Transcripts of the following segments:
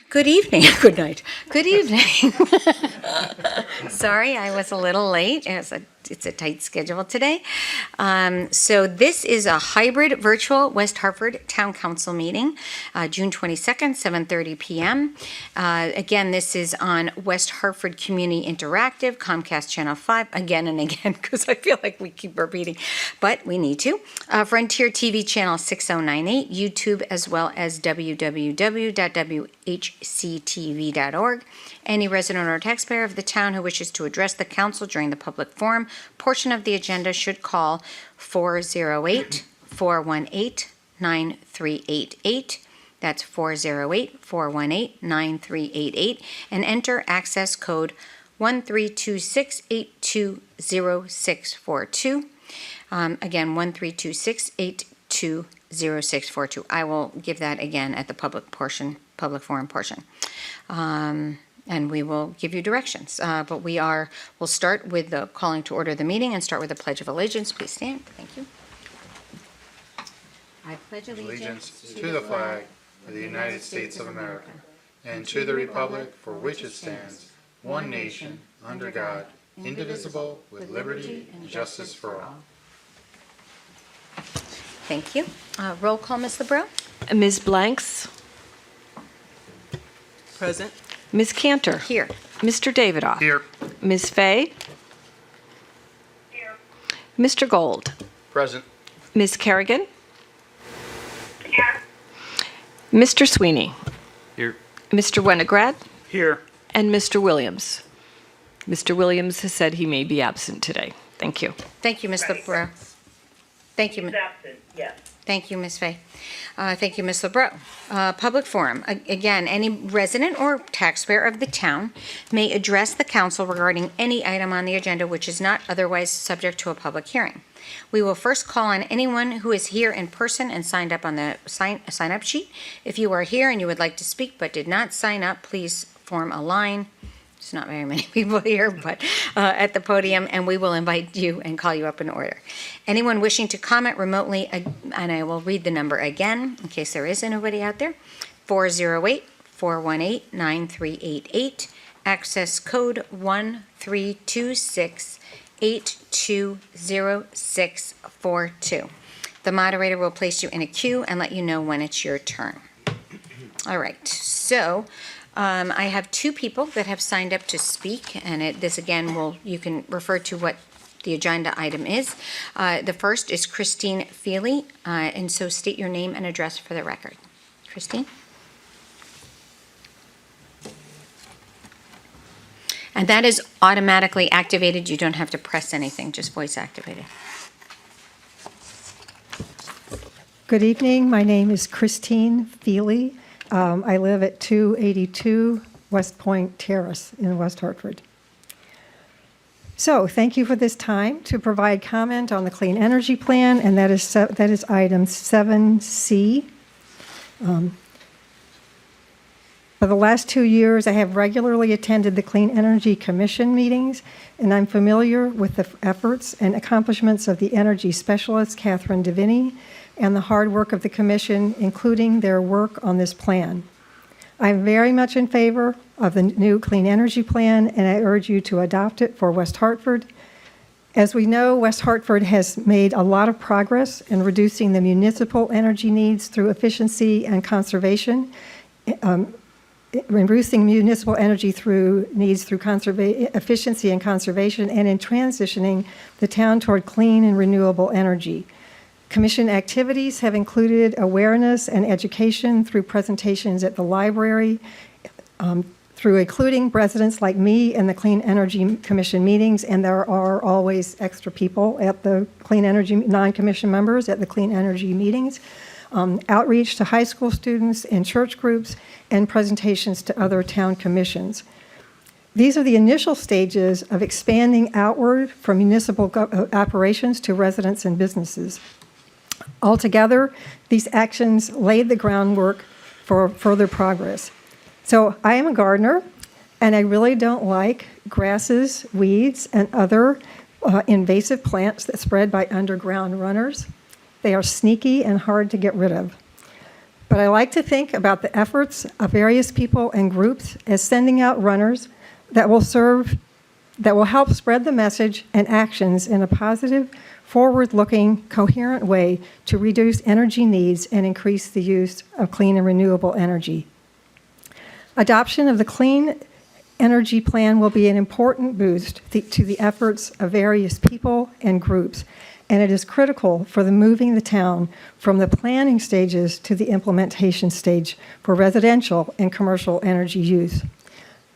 Good evening. Good night. Good evening. Sorry, I was a little late. It's a tight schedule today. So this is a hybrid virtual West Hartford Town Council meeting, June 22nd, 7:30 p.m. Again, this is on West Hartford Community Interactive, Comcast Channel 5, again and again, because I feel like we keep repeating, but we need to. Frontier TV Channel 6098, YouTube, as well as www.whctv.org. Any resident or taxpayer of the town who wishes to address the council during the public forum portion of the agenda should call 408-418-9388. That's 408-418-9388 and enter access code 1326820642. Again, 1326820642. I will give that again at the public forum portion. And we will give you directions. But we'll start with the calling to order the meeting and start with the Pledge of Allegiance. Please stand. Thank you. I pledge allegiance to the flag of the United States of America and to the republic for which it stands, one nation, under God, indivisible, with liberty and justice for all. Thank you. Roll call, Ms. LeBreau. Ms. Blanks. Present. Ms. Cantor. Here. Mr. Davidoff. Here. Ms. Fay. Here. Mr. Gold. Present. Ms. Kerrigan. Here. Mr. Sweeney. Here. Mr. Winograd. Here. And Mr. Williams. Mr. Williams has said he may be absent today. Thank you. Thank you, Ms. LeBreau. Thank you. He's absent, yes. Thank you, Ms. Fay. Thank you, Ms. LeBreau. Public forum. Again, any resident or taxpayer of the town may address the council regarding any item on the agenda which is not otherwise subject to a public hearing. We will first call on anyone who is here in person and signed up on the sign-up sheet. If you are here and you would like to speak but did not sign up, please form a line. There's not very many people here, but at the podium, and we will invite you and call you up in order. Anyone wishing to comment remotely, and I will read the number again in case there is anybody out there, 408-418-9388, access code 1326820642. The moderator will place you in a queue and let you know when it's your turn. All right, so I have two people that have signed up to speak, and this again you can refer to what the agenda item is. The first is Christine Feely, and so state your name and address for the record. Christine? And that is automatically activated. You don't have to press anything, just voice activated. Good evening. My name is Christine Feely. I live at 282 West Point Terrace in West Hartford. So thank you for this time to provide comment on the Clean Energy Plan, and that is item 7C. For the last 2 years, I have regularly attended the Clean Energy Commission meetings, and I'm familiar with the efforts and accomplishments of the energy specialist, Catherine Deviney, and the hard work of the Commission, including their work on this plan. I'm very much in favor of the new Clean Energy Plan, and I urge you to adopt it for West Hartford. As we know, West Hartford has made a lot of progress in reducing the municipal energy needs through efficiency and conservation, reducing municipal energy needs through efficiency and conservation, and in transitioning the town toward clean and renewable energy. Commission activities have included awareness and education through presentations at the library, through including residents like me in the Clean Energy Commission meetings, and there are always extra people at the Clean Energy, non-commission members at the Clean Energy meetings, outreach to high school students and church groups, and presentations to other town commissions. These are the initial stages of expanding outward from municipal operations to residents and businesses. Altogether, these actions laid the groundwork for further progress. So I am a gardener, and I really don't like grasses, weeds, and other invasive plants that spread by underground runners. They are sneaky and hard to get rid of. But I like to think about the efforts of various people and groups as sending out runners that will help spread the message and actions in a positive, forward-looking, coherent way to reduce energy needs and increase the use of clean and renewable energy. Adoption of the Clean Energy Plan will be an important boost to the efforts of various people and groups, and it is critical for moving the town from the planning stages to the implementation stage for residential and commercial energy use.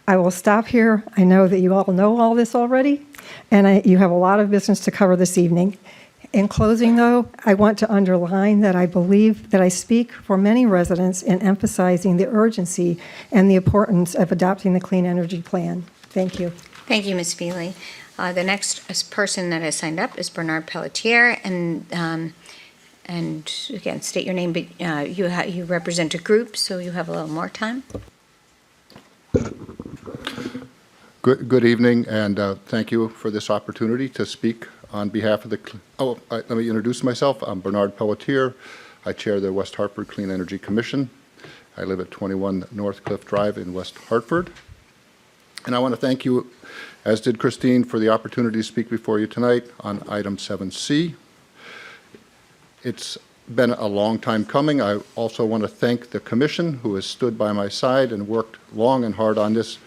I will stop here. I know that you all know all this already, and you have a lot of business to cover this evening. In closing, though, I want to underline that I believe that I speak for many residents in emphasizing the urgency and the importance of adopting the Clean Energy Plan. Thank you. Thank you, Ms. Feely. The next person that has signed up is Bernard Pelletier, and again, state your name, but you represent a group, so you have a little more time. Good evening, and thank you for this opportunity to speak on behalf of the. Let me introduce myself. I'm Bernard Pelletier. I chair the West Hartford Clean Energy Commission. I live at 21 North Cliff Drive in West Hartford. And I want to thank you, as did Christine, for the opportunity to speak before you tonight on item 7C. It's been a long time coming. I also want to thank the Commission, who has stood by my side and worked long and hard on this.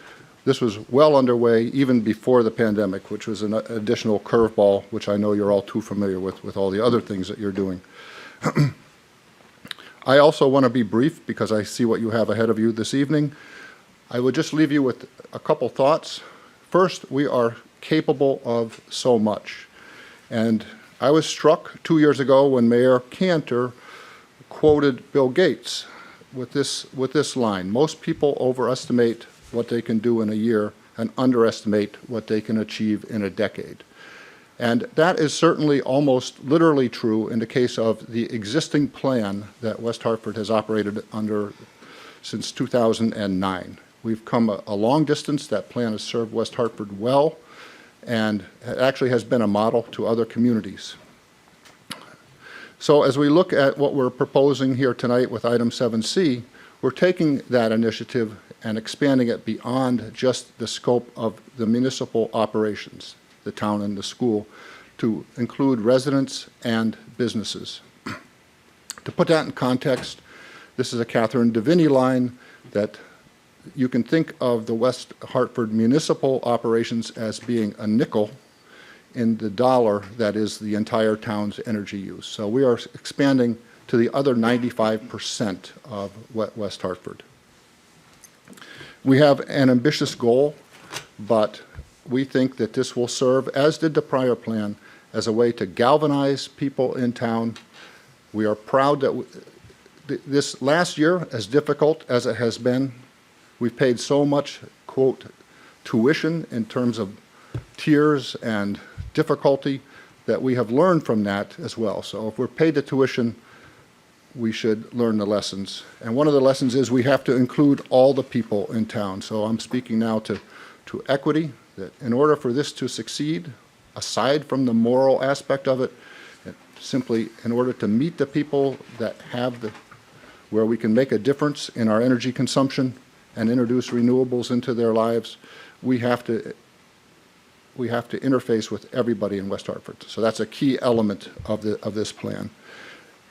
This was well underway even before the pandemic, which was an additional curveball, which I know you're all too familiar with all the other things that you're doing. I also want to be brief because I see what you have ahead of you this evening. I would just leave you with a couple thoughts. First, we are capable of so much. And I was struck 2 years ago when Mayor Cantor quoted Bill Gates with this line: most people overestimate what they can do in a year and underestimate what they can achieve in a decade. And that is certainly almost literally true in the case of the existing plan that West Hartford has operated under since 2009. We've come a long distance. That plan has served West Hartford well, and it actually has been a model to other communities. So as we look at what we're proposing here tonight with item 7C, we're taking that initiative and expanding it beyond just the scope of the municipal operations, the town and the school, to include residents and businesses. To put that in context, this is a Catherine Deviney line that you can think of the West Hartford municipal operations as being a nickel in the dollar that is the entire town's energy use. So we are expanding to the other 95% of West Hartford. We have an ambitious goal, but we think that this will serve, as did the prior plan, as a way to galvanize people in town. We are proud that this last year, as difficult as it has been, we've paid so much, quote, tuition in terms of tears and difficulty that we have learned from that as well. So if we're paid the tuition, we should learn the lessons. And one of the lessons is we have to include all the people in town. So I'm speaking now to equity, that in order for this to succeed, aside from the moral aspect of it, simply in order to meet the people that have where we can make a difference in our energy consumption and introduce renewables into their lives, we have to interface with everybody in West Hartford. So that's a key element of this plan.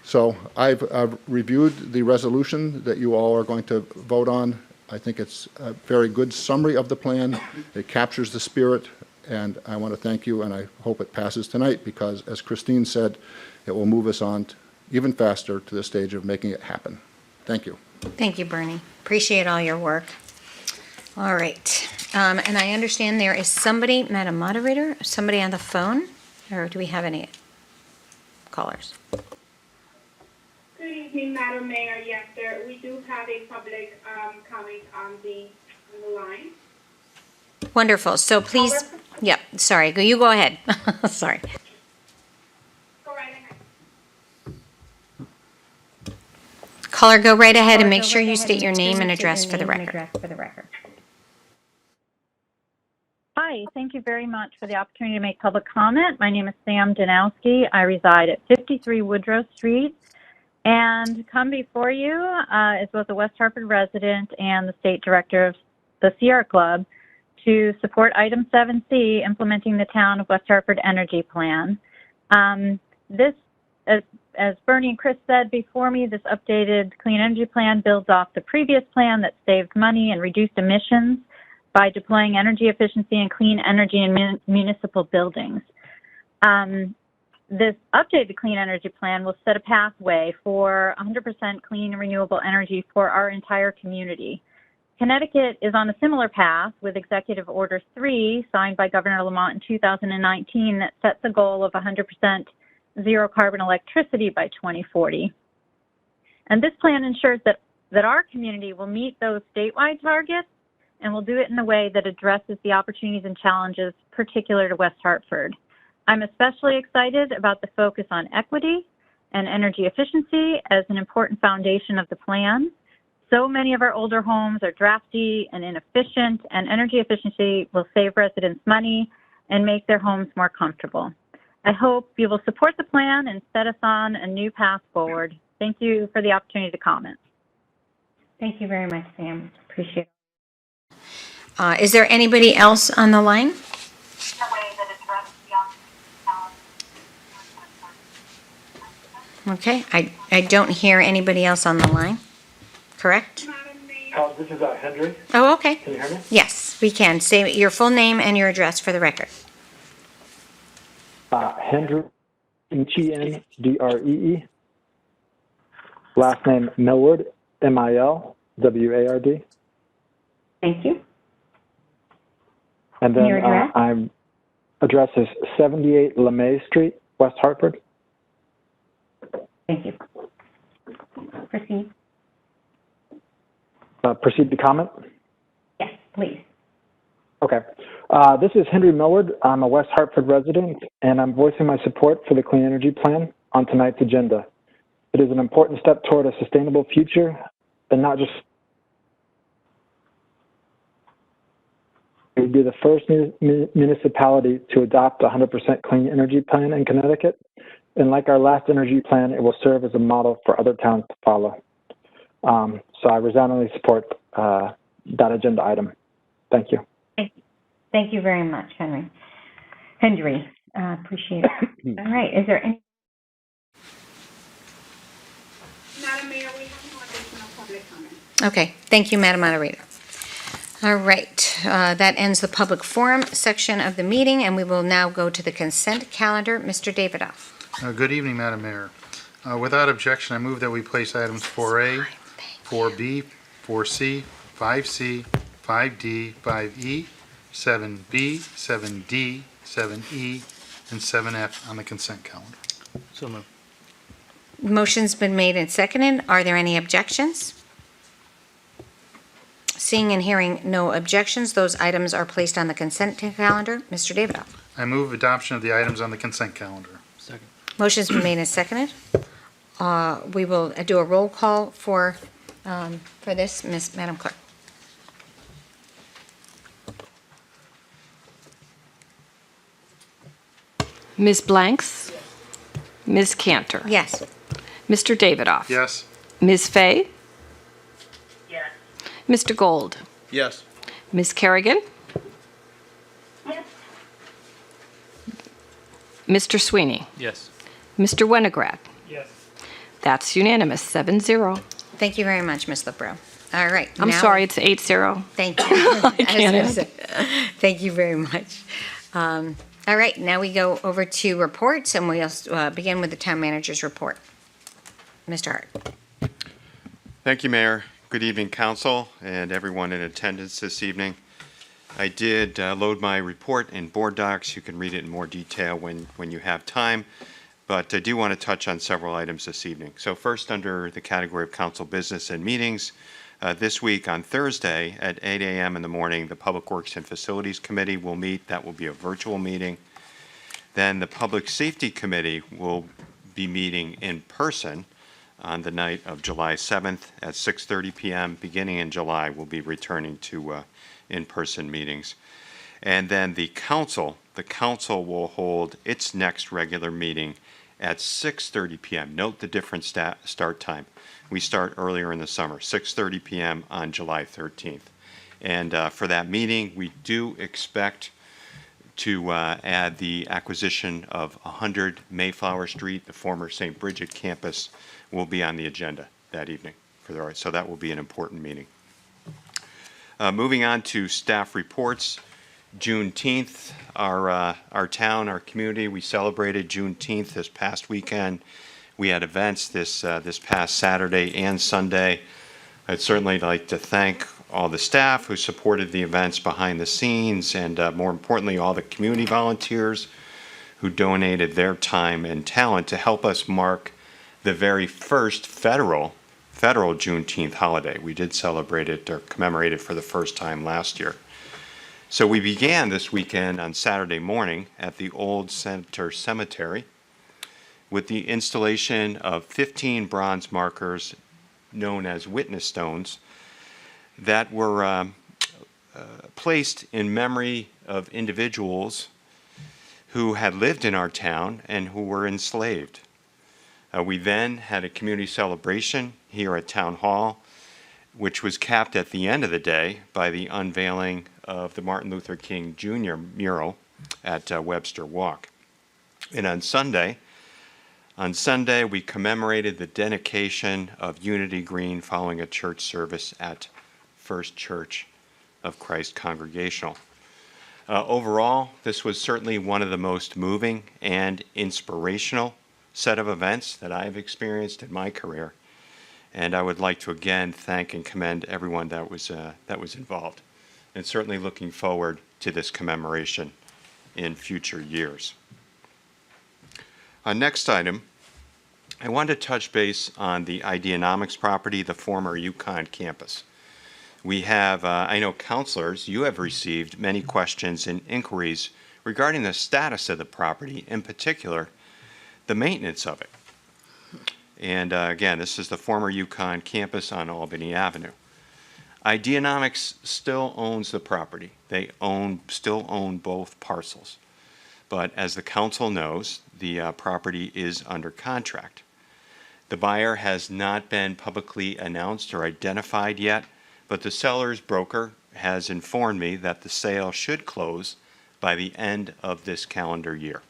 So I've reviewed the resolution that you all are going to vote on. I think it's a very good summary of the plan. It captures the spirit, and I want to thank you, and I hope it passes tonight because, as Christine said, it will move us on even faster to the stage of making it happen. Thank you. Thank you, Bernie. Appreciate all your work. All right. And I understand there is somebody, Madam Moderator, somebody on the phone, or do we have any callers? Good evening, Madam Mayor. Yes, we do have a public comment on the line. Wonderful. So please, yep, sorry, you go ahead. Sorry. Go right ahead. Caller, go right ahead and make sure you state your name and address for the record. Hi, thank you very much for the opportunity to make public comment. My name is Sam Danowski. I reside at 53 Woodrow Street, And come before you is both a West Hartford resident and the state director of the Sierra Club to support item 7C, implementing the town of West Hartford energy plan. This, as Bernie and Chris said before me, this updated clean energy plan builds off the previous plan that saved money and reduced emissions by deploying energy efficiency and clean energy in municipal buildings. This updated clean energy plan will set a pathway for 100% clean and renewable energy for our entire community. Connecticut is on a similar path with Executive Order 3, signed by Governor Lamont in 2019, that sets a goal of 100% zero carbon electricity by 2040. And this plan ensures that our community will meet those statewide targets and will do it in a way that addresses the opportunities and challenges particular to West Hartford. I'm especially excited about the focus on equity and energy efficiency as an important foundation of the plan. So many of our older homes are drafty and inefficient, and energy efficiency will save residents money and make their homes more comfortable. I hope you will support the plan and set us on a new path forward. Thank you for the opportunity to comment. Thank you very much, Sam. Appreciate it. Is there anybody else on the line? Okay, I don't hear anybody else on the line, correct? Madam Mayor, This is Henry. Oh, okay. Can you hear me? Yes, we can. Say your full name and your address for the record. Henry, Hendree. Last name Millward, Milward. Thank you. And then Your address? I'm address is 78 LeMay Street, West Hartford. Thank you. Proceed. Proceed to comment? Yes, please. Okay. This is Henry Millward. I'm a West Hartford resident, and I'm voicing my support for the Clean Energy Plan on tonight's agenda. It is an important step toward a sustainable future, and not just it would be the first municipality to adopt a 100% clean energy plan in Connecticut. And like our last energy plan, it will serve as a model for other towns to follow. So I resoundingly support that agenda item. Thank you. Thank you very much, Henry. Appreciate it. All right, is there any? Madam Mayor, we have no additional public comment. Okay, thank you, Madam Moderator. All right, that ends the public forum section of the meeting, and we will now go to the consent calendar. Mr. Davidoff. Good evening, Madam Mayor. Without objection, I move that we place items 4A, 4B, 4C, 5C, 5D, 5E, 7B, 7D, 7E, and 7F on the consent calendar. So moved. Motion's been made and seconded. Are there any objections? Seeing and hearing no objections, those items are placed on the consent calendar. Mr. Davidoff. I move adoption of the items on the consent calendar. Second. Motion's been made and seconded. We will do a roll call for this, Madam Clerk. Ms. Blanks? Ms. Cantor? Yes. Mr. Davidoff? Yes. Ms. Fay? Yes. Mr. Gold? Yes. Ms. Kerrigan? Yes. Mr. Sweeney? Yes. Mr. Winograd? Yes. That's unanimous, 7-0. Thank you very much, Ms. LeBreau. All right. I'm now- sorry, it's 8-0. Thank you. I was can't gonna say, thank you very much. All right, now we go over to reports, and we'll begin with the town manager's report. Mr. Hart. Thank you, Mayor. Good evening, Council, and everyone in attendance this evening. I did load my report in board docs. You can read it in more detail when you have time, but I do want to touch on several items this evening. So first, under the category of council business and meetings, this week on Thursday at 8 a.m. in the morning, the Public Works and Facilities Committee will meet. That will be a virtual meeting. Then the Public Safety Committee will be meeting in person on the night of July 7th at 6:30 p.m. Beginning in July, we'll be returning to in-person meetings. And then the council will hold its next regular meeting at 6:30 p.m. Note the different start time. We start earlier in the summer, 6:30 p.m. on July 13th. And for that meeting, we do expect to add the acquisition of 100 Mayflower Street. The former St. Bridget campus will be on the agenda that evening. So that will be an important meeting. Moving on to staff reports. Juneteenth, our town, our community, we celebrated Juneteenth this past weekend. We had events this past Saturday and Sunday. I'd certainly like to thank all the staff who supported the events behind the scenes, and more importantly, all the community volunteers who donated their time and talent to help us mark the very first federal Juneteenth holiday. We did celebrate it or commemorate it for the first time last year. So we began this weekend on Saturday morning at the Old Center Cemetery with the installation of 15 bronze markers known as witness stones that were placed in memory of individuals who had lived in our town and who were enslaved. We then had a community celebration here at Town Hall, which was capped at the end of the day by the unveiling of the Martin Luther King Jr. mural at Webster Walk. And on Sunday, we commemorated the dedication of Unity Green following a church service at First Church of Christ Congregational. Overall, this was certainly one of the most moving and inspirational set of events that I've experienced in my career. And I would like to again thank and commend everyone that was involved, and certainly looking forward to this commemoration in future years. Next item, I want to touch base on the Ideanomics property, the former UConn campus. We have, I know counselors, you have received many questions and inquiries regarding the status of the property, in particular, the maintenance of it. And again, this is the former UConn campus on Albany Avenue. Ideanomics still owns the property. They still own both parcels. But as the council knows, the property is under contract. The buyer has not been publicly announced or identified yet, but the seller's broker has informed me that the sale should close by the end of this calendar year.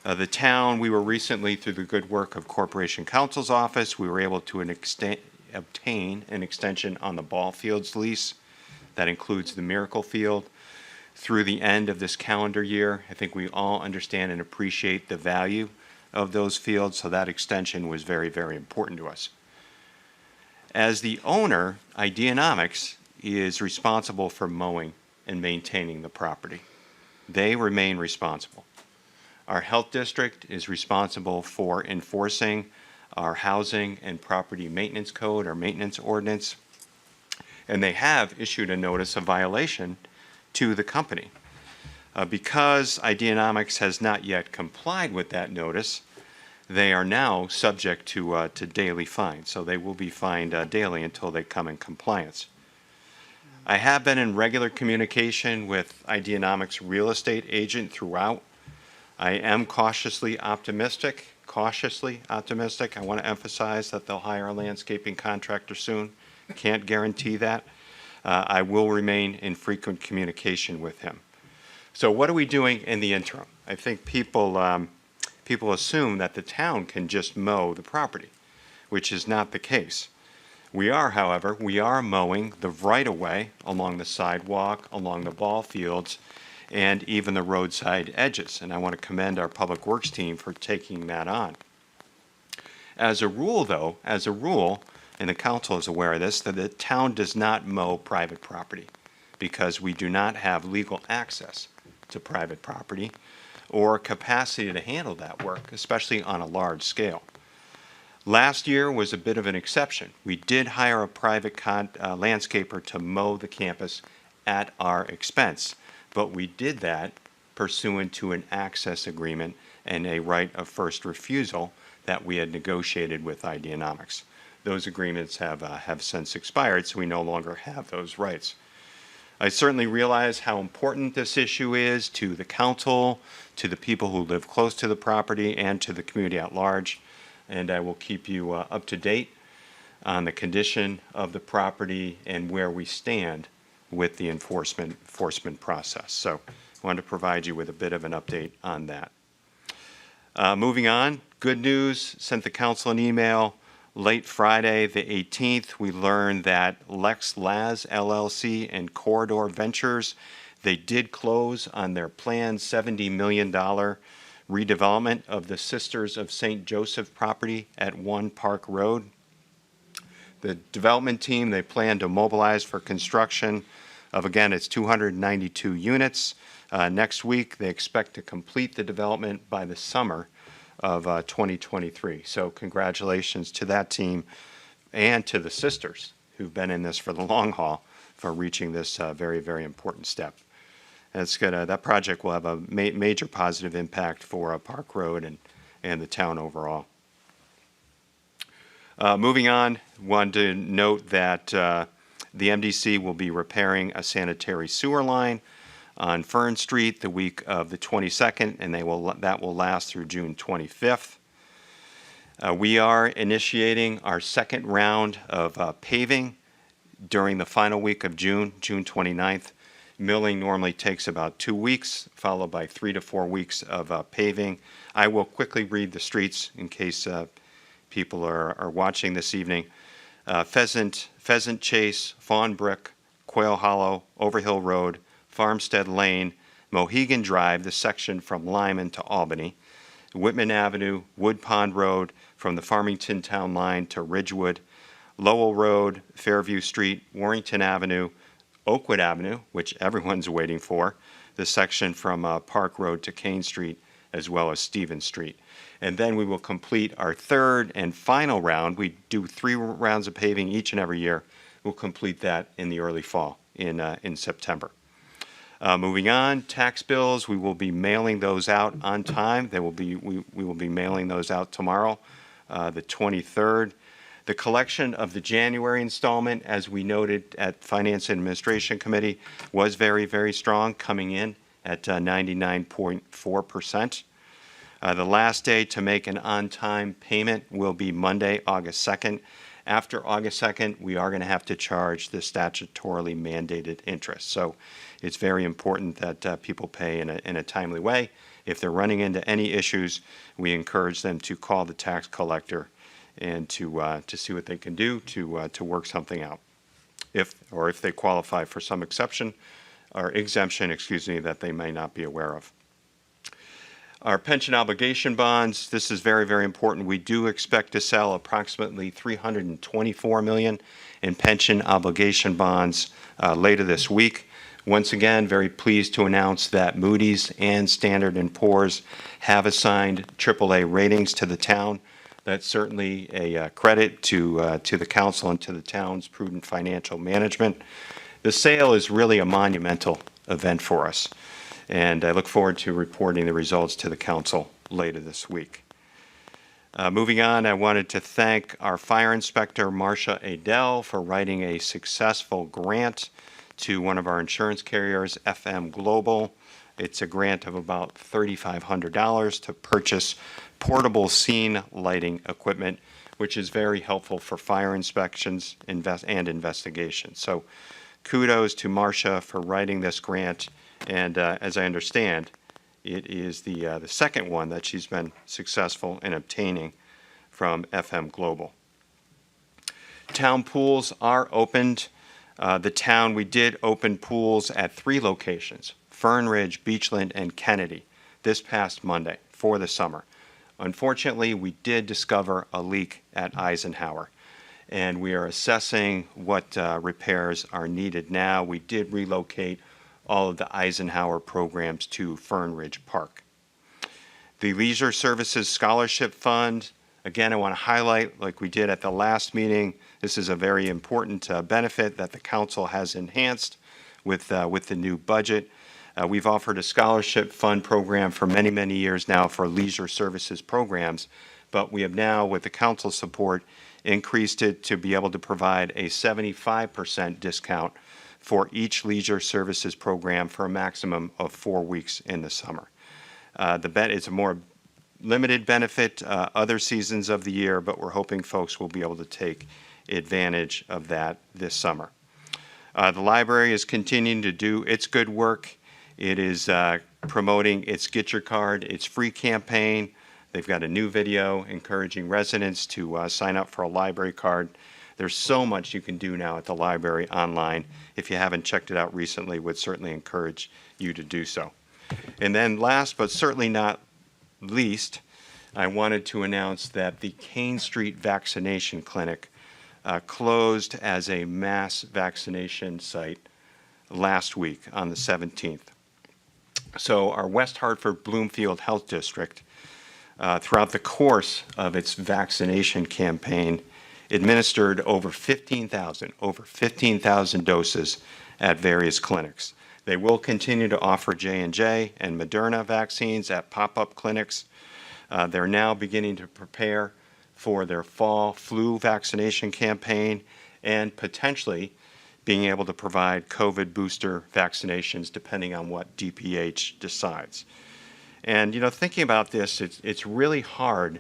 The town, we were recently, through the good work of Corporation Counsel's office, we were able to obtain an extension on the ball fields lease. That includes the Miracle Field through the end of this calendar year. I think we all understand and appreciate the value of those fields, so that extension was very, very important to us. As the owner, Ideanomics is responsible for mowing and maintaining the property. They remain responsible. Our health district is responsible for enforcing our housing and property maintenance code, or maintenance ordinance, and they have issued a notice of violation to the company. Because Ideanomics has not yet complied with that notice, they are now subject to daily fines. So they will be fined daily until they come in compliance. I have been in regular communication with Ideanomics' real estate agent throughout. I am cautiously optimistic. I want to emphasize that they'll hire a landscaping contractor soon. Can't guarantee that. I will remain in frequent communication with him. So what are we doing in the interim? I think people assume that the town can just mow the property, which is not the case. We are, however, mowing the right-of-way along the sidewalk, along the ball fields, and even the roadside edges. And I want to commend our Public Works team for taking that on. As a rule, and the council is aware of this, that the town does not mow private property because we do not have legal access to private property or capacity to handle that work, especially on a large scale. Last year was a bit of an exception. We did hire a private landscaper to mow the campus at our expense, but we did that pursuant to an access agreement and a right of first refusal that we had negotiated with Ideanomics. Those agreements have since expired, so we no longer have those rights. I certainly realize how important this issue is to the council, to the people who live close to the property, and to the community at large. And I will keep you up to date on the condition of the property and where we stand with the enforcement process. So I wanted to provide you with a bit of an update on that. Moving on, good news, sent the council an email late Friday, the 18th. We learned that Lex Laz LLC and Corridor Ventures, they did close on their planned $70 million redevelopment of the Sisters of St. Joseph property at 1 Park Road. The development team, they plan to mobilize for construction of, again, it's 292 units. Next week, they expect to complete the development by the summer of 2023. So congratulations to that team and to the sisters who've been in this for the long haul for reaching this very, very important step. And it's gonna, that project will have a major positive impact for Park Road and the town overall. Moving on, wanted to note that the MDC will be repairing a sanitary sewer line on Fern Street the week of the 22nd, and that will last through June 25th. We are initiating our second round of paving during the final week of June, June 29th. Milling normally takes about 2 weeks, followed by 3 to 4 weeks of paving. I will quickly read the streets in case people are watching this evening. Pheasant Chase, Fawn Brook, Quail Hollow, Overhill Road, Farmstead Lane, Mohegan Drive, the section from Lyman to Albany, Whitman Avenue, Wood Pond Road, from the Farmington Town Line to Ridgewood, Lowell Road, Fairview Street, Warrington Avenue, Oakwood Avenue, which everyone's waiting for, the section from Park Road to Kane Street, as well as Stevens Street. And then we will complete our third and final round. We do 3 rounds of paving each and every year. We'll complete that in the early fall, in September. Moving on, tax bills, we will be mailing those out on time. We will be mailing those out tomorrow, the 23rd. The collection of the January installment, as we noted at Finance and Administration Committee, was very, very strong, coming in at 99.4%. The last day to make an on-time payment will be Monday, August 2nd. After August 2nd, we are going to have to charge the statutorily mandated interest. So it's very important that people pay in a timely way. If they're running into any issues, we encourage them to call the tax collector and to see what they can do to work something out. If they qualify for some exception or exemption, that they may not be aware of. Our pension obligation bonds, this is very, very important. We do expect to sell approximately $324 million in pension obligation bonds later this week. Once again, very pleased to announce that Moody's and Standard & Poor's have assigned AAA ratings to the town. That's certainly a credit to the council and to the town's prudent financial management. The sale is really a monumental event for us, and I look forward to reporting the results to the council later this week. Moving on, I wanted to thank our fire inspector, Marcia Adele, for writing a successful grant to one of our insurance carriers, FM Global. It's a grant of about $3,500 to purchase portable scene lighting equipment, which is very helpful for fire inspections and investigations. So kudos to Marcia for writing this grant. And as I understand, it is the second one that she's been successful in obtaining from FM Global. Town pools are opened. We did open pools at 3 locations, Fern Ridge, Beachland, and Kennedy, this past Monday for the summer. Unfortunately, we did discover a leak at Eisenhower, and we are assessing what repairs are needed now. We did relocate all of the Eisenhower programs to Fern Ridge Park. The Leisure Services Scholarship Fund, again, I want to highlight, like we did at the last meeting, this is a very important benefit that the council has enhanced with the new budget. We've offered a scholarship fund program for many, many years now for leisure services programs, but we have now, with the council support, increased it to be able to provide a 75% discount for each leisure services program for a maximum of 4 weeks in the summer. It's a more limited benefit other seasons of the year, but we're hoping folks will be able to take advantage of that this summer. The library is continuing to do its good work. It is promoting its Get Your Card, its free campaign. They've got a new video encouraging residents to sign up for a library card. There's so much you can do now at the library online. If you haven't checked it out recently, would certainly encourage you to do so. And then last but certainly not least, I wanted to announce that the Kane Street Vaccination Clinic closed as a mass vaccination site last week on the 17th. So our West Hartford Bloomfield Health District, throughout the course of its vaccination campaign, administered over 15,000 doses at various clinics. They will continue to offer J&J and Moderna vaccines at pop-up clinics. They're now beginning to prepare for their fall flu vaccination campaign and potentially being able to provide COVID booster vaccinations depending on what DPH decides. And, thinking about this, it's really hard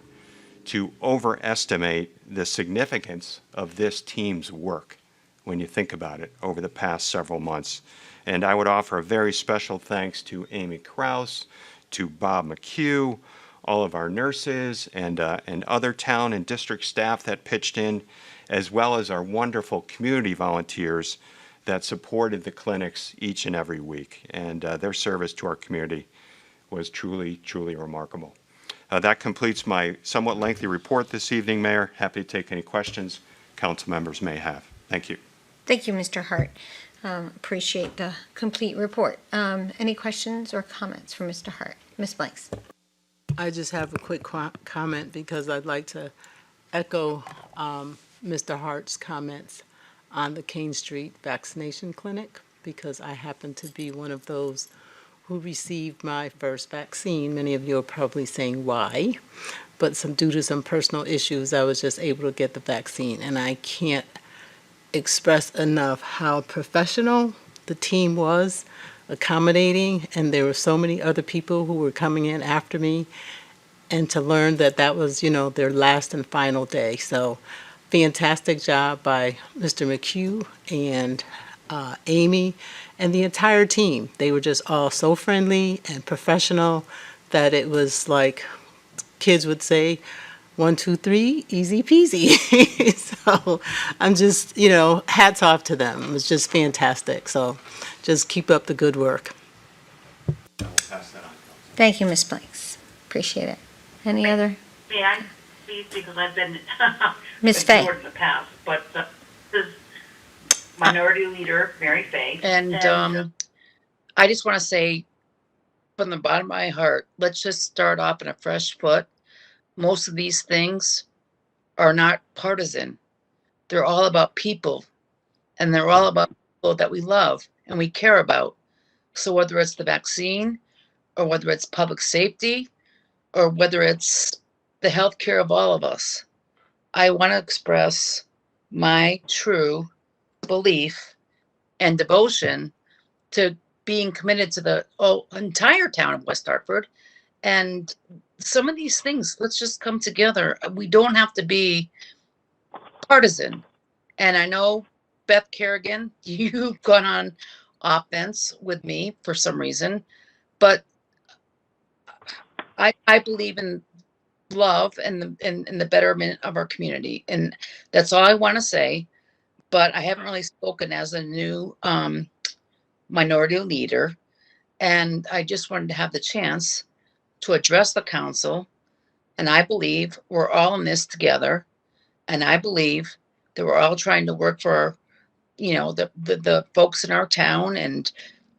to overestimate the significance of this team's work when you think about it over the past several months. And I would offer a very special thanks to Amy Krause, to Bob McHugh, all of our nurses and other town and district staff that pitched in, as well as our wonderful community volunteers that supported the clinics each and every week. And their service to our community was truly, truly remarkable. That completes my somewhat lengthy report this evening, Mayor. Happy to take any questions council members may have. Thank you. Thank you, Mr. Hart. Appreciate the complete report. Any questions or comments from Mr. Hart? Ms. Blanks. I just have a quick comment because I'd like to echo Mr. Hart's comments on the Kane Street Vaccination Clinic, because I happen to be one of those who received my first vaccine. Many of you are probably saying why, but due to some personal issues, I was just able to get the vaccine. And I can't express enough how professional the team was, accommodating, and there were so many other people who were coming in after me, and to learn that was, their last and final day. So fantastic job by Mr. McHugh and Amy and the entire team. They were just all so friendly and professional that it was like kids would say, 1, 2, 3, easy peasy. So I'm just, hats off to them. It was just fantastic. So just keep up the good work. Thank you, Ms. Blanks. Appreciate it. Any other? May I speak, because I've been Ms. Fay. ignored in the past, but this is Minority Leader Mary Fay. And I just want to say from the bottom of my heart, let's just start off in a fresh foot. Most of these things are not partisan. They're all about people, and they're all about people that we love and we care about. So whether it's the vaccine, or whether it's public safety, or whether it's the health care of all of us, I want to express my true belief and devotion to being committed to the entire town of West Hartford. And some of these things, let's just come together. We don't have to be partisan. And I know, Beth Kerrigan, you've gone on offense with me for some reason, but I believe in love and the betterment of our community. And that's all I want to say. But I haven't really spoken as a new minority leader. And I just wanted to have the chance to address the council. And I believe we're all in this together. And I believe that we're all trying to work for, the folks in our town and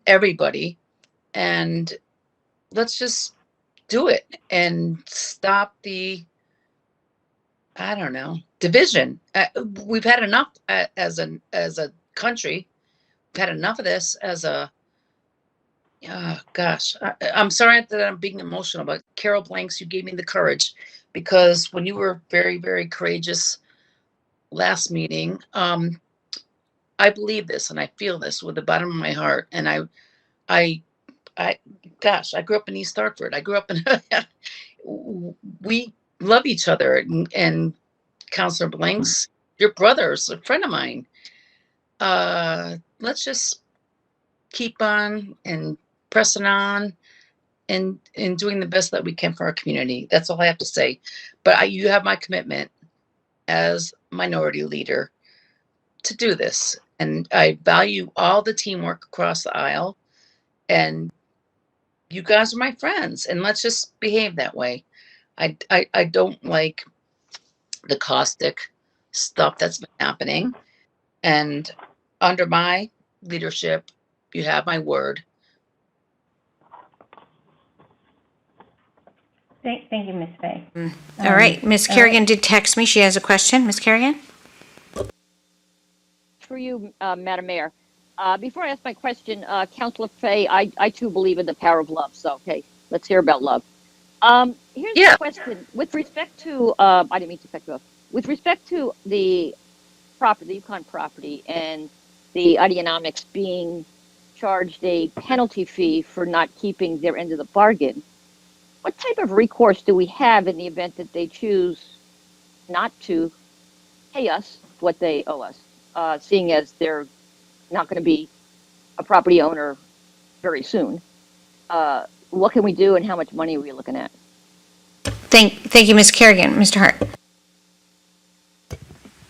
everybody. And let's just do it and stop the, division. We've had enough as a country. We've had enough of this as a, I'm sorry that I'm being emotional, but Carol Blanks, you gave me the courage, because when you were very, very courageous last meeting, I believe this and I feel this with the bottom of my heart. And I, gosh, I grew up in East Hartford. I grew up in, we love each other. And Counselor Blanks, your brother's a friend of mine. Let's just keep on and pressing on and doing the best that we can for our community. That's all I have to say. But you have my commitment as minority leader to do this. And I value all the teamwork across the aisle. And you guys are my friends. And let's just behave that way. I don't like the caustic stuff that's been happening. And under my leadership, you have my word. Thank you, Ms. Fay. All right, Ms. Kerrigan did text me. She has a question. Ms. Kerrigan? For you, Madam Mayor. Before I ask my question, Councilor Fay, I too believe in the power of love. So, okay, let's hear about love. Here's the question. With respect to, I didn't mean to cut you off. With respect to the property, the Yukon property, and the Ideonomics being charged a penalty fee for not keeping their end of the bargain, what type of recourse do we have in the event that they choose not to pay us what they owe us, seeing as they're not going to be a property owner very soon? What can we do, and how much money are we looking at? Thank you, Ms. Kerrigan. Mr. Hart?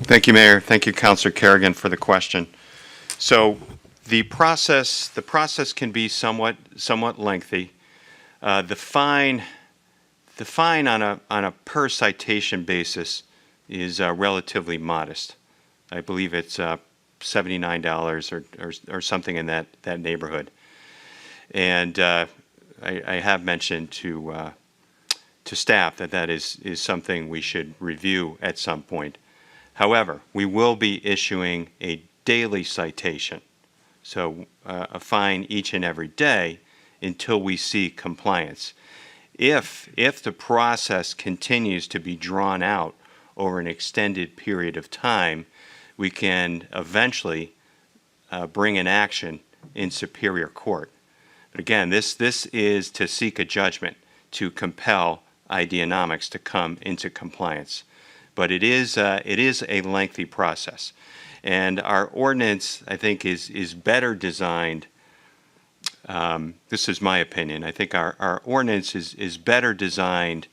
Thank you, Mayor. Thank you, Councilor Kerrigan, for the question. So the process can be somewhat lengthy. The fine on a per citation basis is relatively modest. I believe it's $79 or something in that neighborhood. And I have mentioned to staff that is something we should review at some point. However, we will be issuing a daily citation, so a fine each and every day until we see compliance. If the process continues to be drawn out over an extended period of time, we can eventually bring an action in Superior Court. But again, this is to seek a judgment to compel Ideonomics to come into compliance. But it is a lengthy process, and our ordinance, I think, is better designed. This is my opinion. I think our ordinance is better designed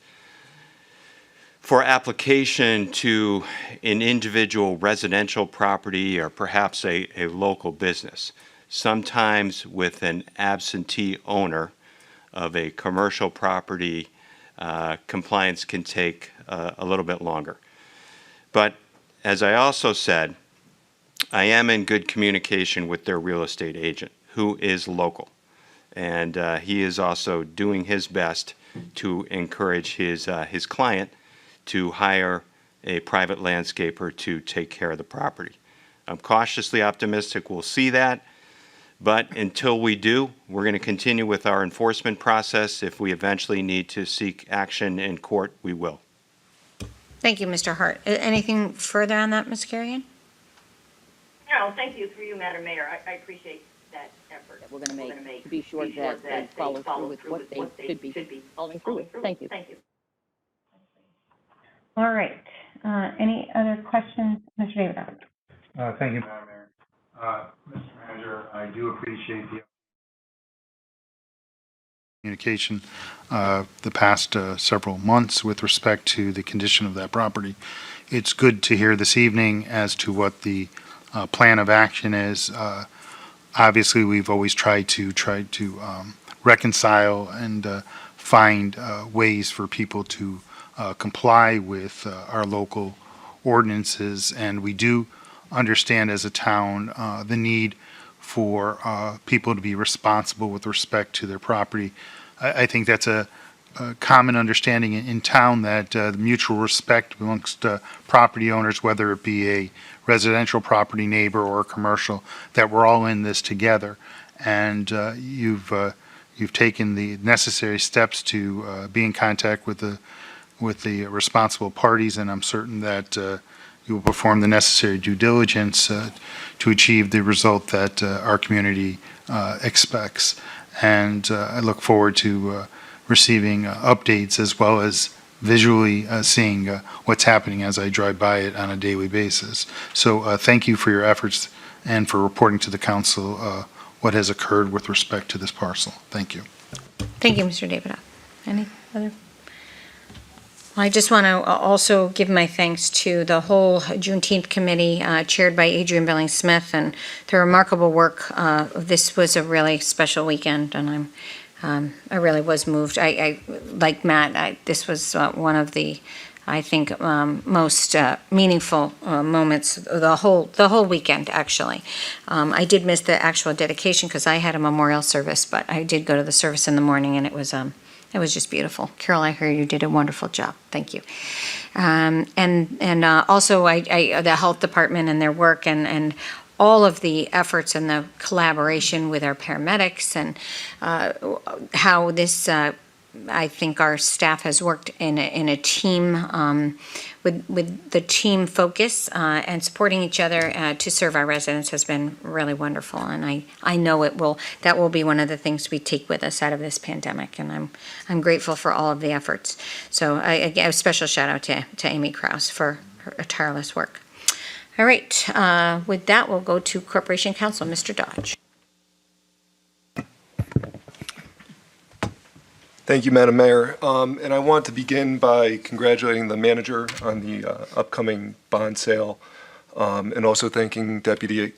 for application to an individual residential property or perhaps a local business. Sometimes with an absentee owner of a commercial property, compliance can take a little bit longer. But as I also said, I am in good communication with their real estate agent, who is local. And he is also doing his best to encourage his client to hire a private landscaper to take care of the property. I'm cautiously optimistic we'll see that. But until we do, we're going to continue with our enforcement process. If we eventually need to seek action in court, we will. Thank you, Mr. Hart. Anything further on that, Ms. Kerrigan? No, thank you through you, Madam Mayor. I appreciate that effort That we're going to make to be sure that they follow through with what they should be following through with. Thank you. Thank you. All right. Any other questions, Mr. David? Thank you, Madam Mayor. Mr. Manager, I do appreciate the communication the past several months with respect to the condition of that property. It's good to hear this evening as to what the plan of action is. Obviously, we've always tried to reconcile and find ways for people to comply with our local ordinances, and we do understand as a town the need for people to be responsible with respect to their property. I think that's a common understanding in town, that the mutual respect amongst property owners, whether it be a residential property neighbor or a commercial, that we're all in this together. And you've taken the necessary steps to be in contact with the responsible parties, and I'm certain that we will perform the necessary due diligence to achieve the result that our community expects. And I look forward to receiving updates as well as visually seeing what's happening as I drive by it on a daily basis. So thank you for your efforts and for reporting to the council what has occurred with respect to this parcel. Thank you. Thank you, Mr. Davidoff. Any other? I just want to also give my thanks to the whole Juneteenth committee chaired by Adrian Billing-Smith and the remarkable work. This was a really special weekend, and I really was moved. I like Matt, this was one of the, I think, most meaningful moments the whole weekend, actually. I did miss the actual dedication because I had a memorial service, but I did go to the service in the morning, and it was just beautiful. Carol, I heard you did a wonderful job. Thank you. And also the health department and their work and all of the efforts and the collaboration with our paramedics and how this, I think our staff has worked in a team with the team focus and supporting each other to serve our residents has been really wonderful. And I know that will be one of the things we take with us out of this pandemic. And I'm grateful for all of the efforts. So again, a special shout out to Amy Krause for her tireless work. All right, with that, we'll go to Corporation Counsel, Mr. Dodge. Thank you, Madam Mayor. And I want to begin by congratulating the manager on the upcoming bond sale, and also thanking Deputy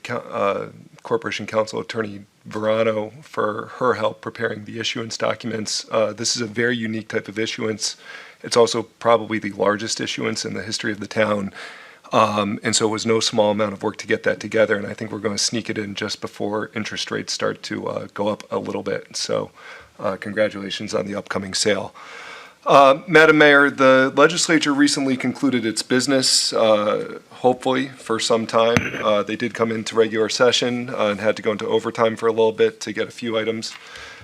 Corporation Counsel Attorney Verano for her help preparing the issuance documents. This is a very unique type of issuance. It's also probably the largest issuance in the history of the town. And so it was no small amount of work to get that together, and I think we're going to sneak it in just before interest rates start to go up a little bit. So congratulations on the upcoming sale. Madam Mayor, the legislature recently concluded its business, hopefully for some time. They did come into regular session and had to go into overtime for a little bit to get a few items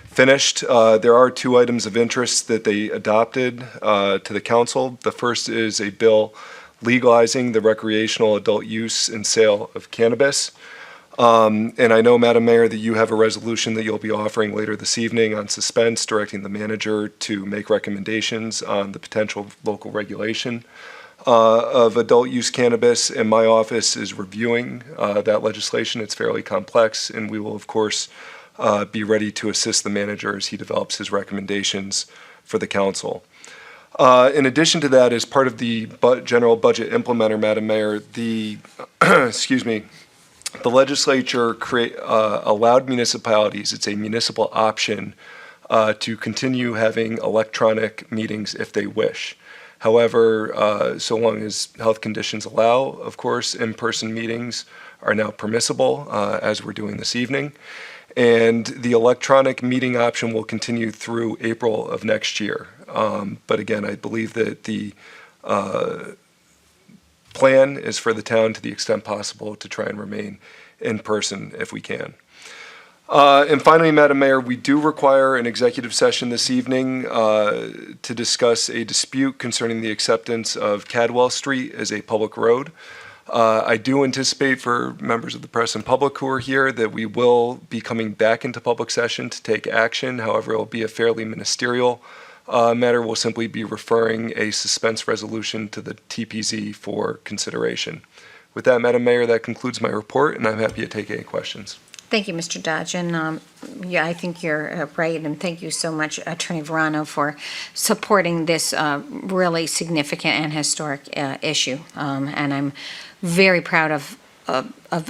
finished. There are 2 items of interest that they adopted to the council. The first is a bill legalizing the recreational adult use and sale of cannabis. And I know, Madam Mayor, that you have a resolution that you'll be offering later this evening on suspense, directing the manager to make recommendations on the potential local regulation of adult use cannabis. And my office is reviewing that legislation. It's fairly complex, and we will, of course, be ready to assist the manager as he develops his recommendations for the council. In addition to that, as part of the general budget implementer, Madam Mayor, the the legislature allowed municipalities, it's a municipal option, to continue having electronic meetings if they wish. However, so long as health conditions allow, of course, in-person meetings are now permissible, as we're doing this evening. And the electronic meeting option will continue through April of next year. But again, I believe that the plan is for the town, to the extent possible, to try and remain in person if we can. And finally, Madam Mayor, we do require an executive session this evening to discuss a dispute concerning the acceptance of Cadwell Street as a public road. I do anticipate, for members of the press and public who are here, that we will be coming back into public session to take action. However, it will be a fairly ministerial matter. We'll simply be referring a suspense resolution to the TPZ for consideration. With that, Madam Mayor, that concludes my report, and I'm happy to take any questions. Thank you, Mr. Dodge. And yeah, I think you're right. And thank you so much, Attorney Verano, for supporting this really significant and historic issue. And I'm very proud of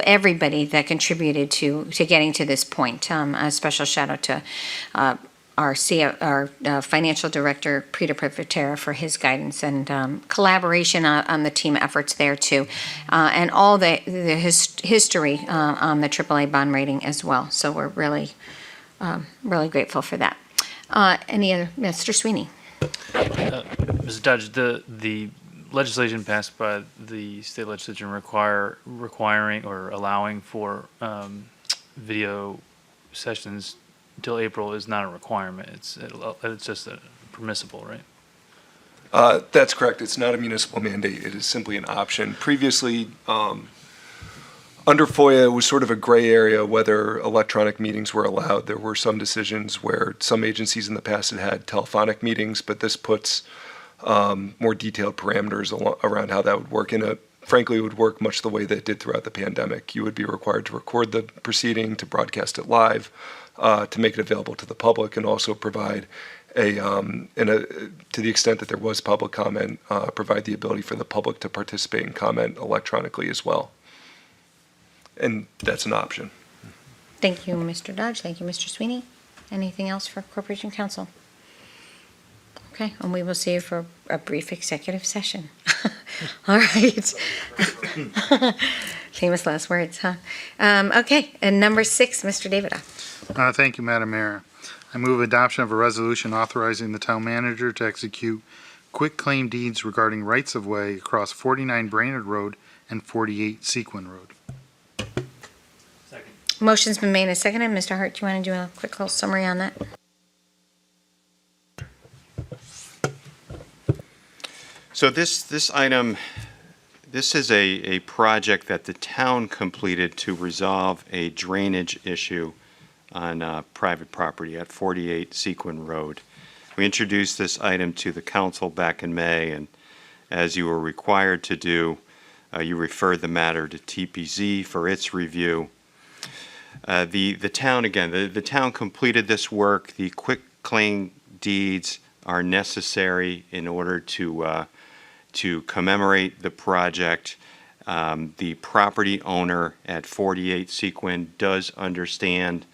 everybody that contributed to getting to this point. A special shout out to our financial director, Peter Privitera, for his guidance and collaboration on the team efforts there too, and all the history on the AAA bond rating as well. So we're really grateful for that. Any other, Mr. Sweeney? Mr. Dodge, the legislation passed by the state legislature requiring or allowing for video sessions until April is not a requirement. It's just permissible, right? That's correct. It's not a municipal mandate. It is simply an option. Previously, under FOIA, it was sort of a gray area whether electronic meetings were allowed. There were some decisions where some agencies in the past had telephonic meetings, but this puts more detailed parameters around how that would work. And frankly, it would work much the way that it did throughout the pandemic. You would be required to record the proceeding, to broadcast it live, to make it available to the public, and also provide to the extent that there was public comment, provide the ability for the public to participate and comment electronically as well. And that's an option. Thank you, Mr. Dodge. Thank you, Mr. Sweeney. Anything else for Corporation Counsel? Okay, and we will see you for a brief executive session. All right. Famous last words, huh? Okay, and number 6, Mr. Davidoff. Thank you, Madam Mayor. I move adoption of a resolution authorizing the town manager to execute quick claim deeds regarding rights-of-way across 49 Brainerd Road and 48 Sequin Road. Motion's been made and seconded. Mr. Hart, do you want to do a quick little summary on that? So this item, this is a project that the town completed to resolve a drainage issue on private property at 48 Sequin Road. We introduced this item to the council back in May, and as you were required to do, you referred the matter to TPZ for its review. The town, again, the town completed this work. The quick claim deeds are necessary in order to commemorate the project. The property owner at 48 Sequin does understand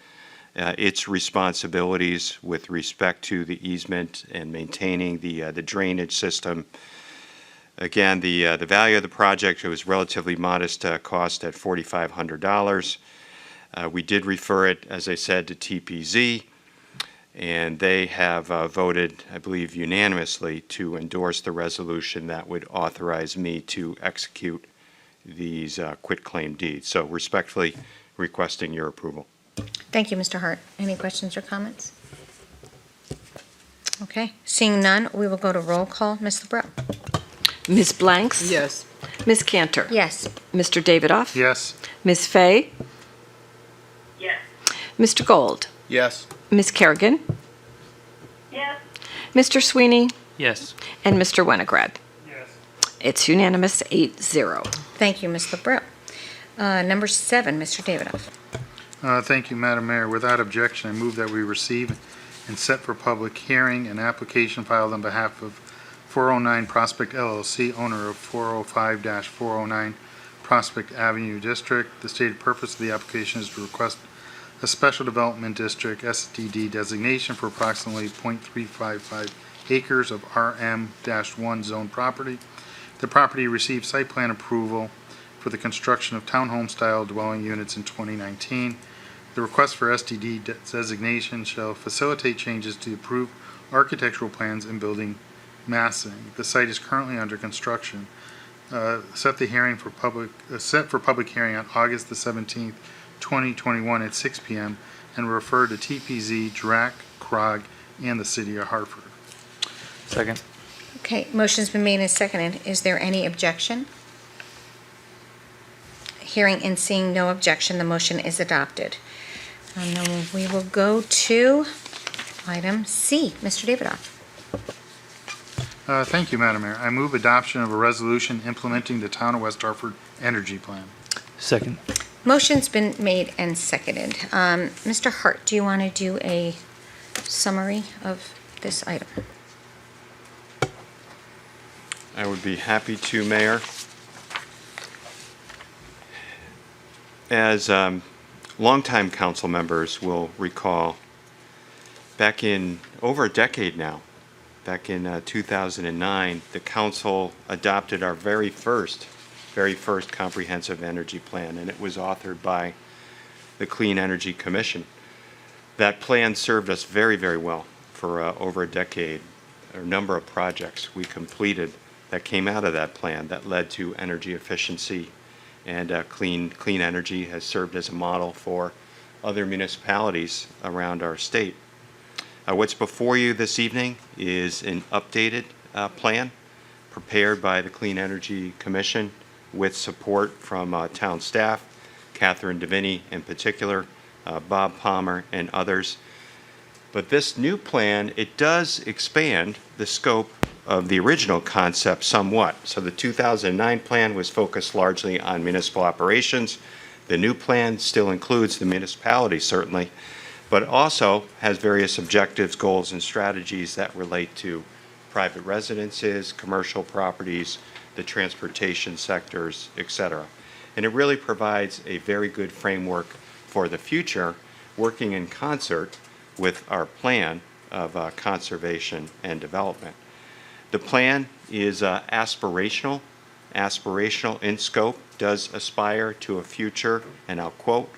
its responsibilities with respect to the easement and maintaining the drainage system. Again, the value of the project, it was relatively modest cost at $4,500. We did refer it, as I said, to TPZ, and they have voted, I believe, unanimously to endorse the resolution that would authorize me to execute these quitclaim deeds. So respectfully requesting your approval. Thank you, Mr. Hart. Any questions or comments? Okay, seeing none, we will go to roll call. Ms. LeBreau. Ms. Blanks? Yes. Ms. Cantor? Yes. Mr. Davidoff? Yes. Ms. Fay? Yes. Mr. Gold? Yes. Ms. Kerrigan? Yes. Mr. Sweeney? Yes. And Mr. Winograd? Yes. It's unanimous, 8-0. Thank you, Ms. LeBreau. Number 7, Mr. Davidoff. Thank you, Madam Mayor. Without objection, I move that we receive and set for public hearing an application filed on behalf of 409 Prospect LLC, owner of 405-409 Prospect Avenue District. The stated purpose of the application is to request a Special Development District SDD designation for approximately 0.355 acres of RM-1 zone property. The property received site plan approval for the construction of townhome-style dwelling units in 2019. The request for SDD designation shall facilitate changes to approved architectural plans and building massing. The site is currently under construction. Set for public hearing on August the 17th, 2021 at 6 p.m. and refer to TPZ, DRAC, CROG, and the City of Hartford. Second. Okay, motion's been made and seconded. Is there any objection? Hearing and seeing no objection, the motion is adopted. And then we will go to item C. Mr. Davidoff. Thank you, Madam Mayor. I move adoption of a resolution implementing the Town of West Hartford Energy Plan. Second. Motion's been made and seconded. Mr. Hart, do you want to do a summary of this item? I would be happy to, Mayor. As longtime council members will recall, back in over a decade now, back in 2009, the council adopted our very first comprehensive energy plan, and it was authored by the Clean Energy Commission. That plan served us very, very well for over a decade. A number of projects we completed that came out of that plan that led to energy efficiency, and clean energy has served as a model for other municipalities around our state. What's before you this evening is an updated plan prepared by the Clean Energy Commission with support from town staff, Catherine Deviney in particular, Bob Palmer, and others. But this new plan, it does expand the scope of the original concept somewhat. So the 2009 plan was focused largely on municipal operations. The new plan still includes the municipality, certainly, but also has various objectives, goals, and strategies that relate to private residences, commercial properties, the transportation sectors, etc. And it really provides a very good framework for the future, working in concert with our plan of conservation and development. The plan is aspirational in scope, does aspire to a future, and I'll quote,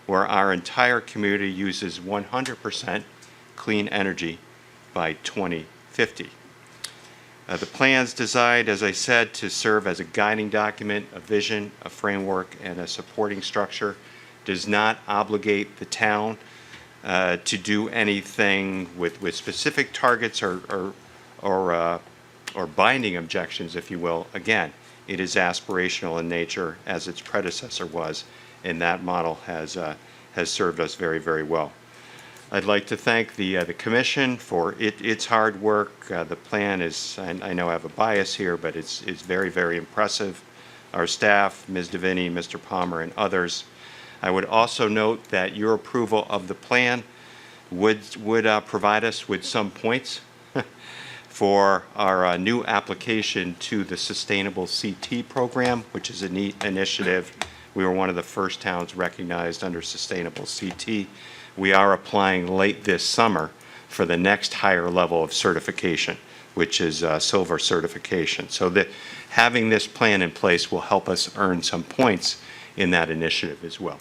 where our entire community uses 100% clean energy by 2050. The plan's designed, as I said, to serve as a guiding document, a vision, a framework, and a supporting structure. Does not obligate the town to do anything with specific targets or binding objections, if you will. Again, it is aspirational in nature, as its predecessor was, and that model has served us very, very well. I'd like to thank the commission for its hard work. The plan is, I know I have a bias here, but it's very, very impressive. Our staff, Ms. Deviney, Mr. Palmer, and others. I would also note that your approval of the plan would provide us with some points for our new application to the Sustainable CT program, which is a neat initiative. We were one of the first towns recognized under Sustainable CT. We are applying late this summer for the next higher level of certification, which is silver certification. So that having this plan in place will help us earn some points in that initiative as well.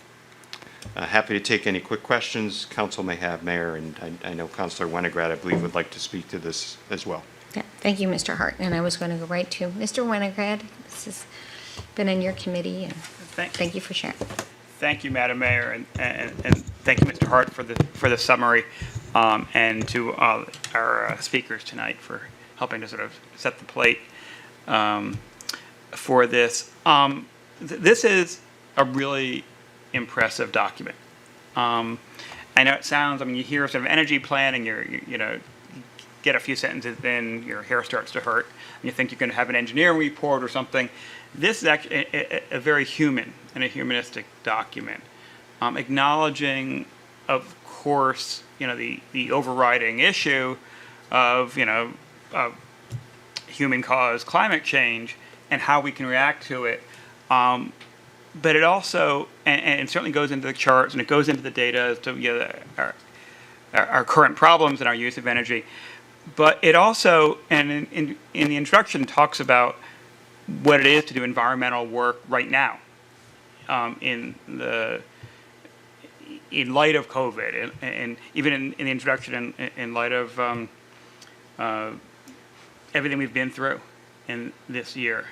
Happy to take any quick questions council may have, Mayor, and I know Councilor Winograd, I believe, would like to speak to this as well. Yeah, thank you, Mr. Hart. And I was going to go right to Mr. Winograd. This has been in your committee, and thank you for sharing. Thank you, Madam Mayor, and thank you, Mr. Hart, for the summary, and to our speakers tonight for helping to sort of set the plate for this. This is a really impressive document. I know it sounds, I mean, you hear sort of energy plan and you get a few sentences in, your hair starts to hurt, and you think you're going to have an engineering report or something. This is actually a very human and a humanistic document, acknowledging, of course, the overriding issue of, human-caused climate change and how we can react to it. But it also, and it certainly goes into the charts and it goes into the data as to our current problems and our use of energy. But it also, and in the introduction, talks about what it is to do environmental work right now, in light of COVID, and even in the introduction, in light of everything we've been through in this year.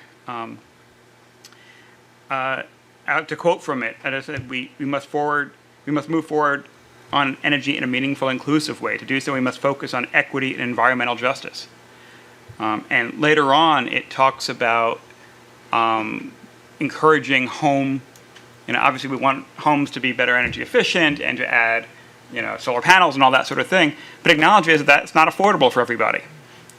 To quote from it, as I said, we must move forward on energy in a meaningful, inclusive way. To do so, we must focus on equity and environmental justice. And later on, it talks about encouraging home. Obviously, we want homes to be better energy efficient and to add, solar panels and all that sort of thing. But acknowledges that it's not affordable for everybody,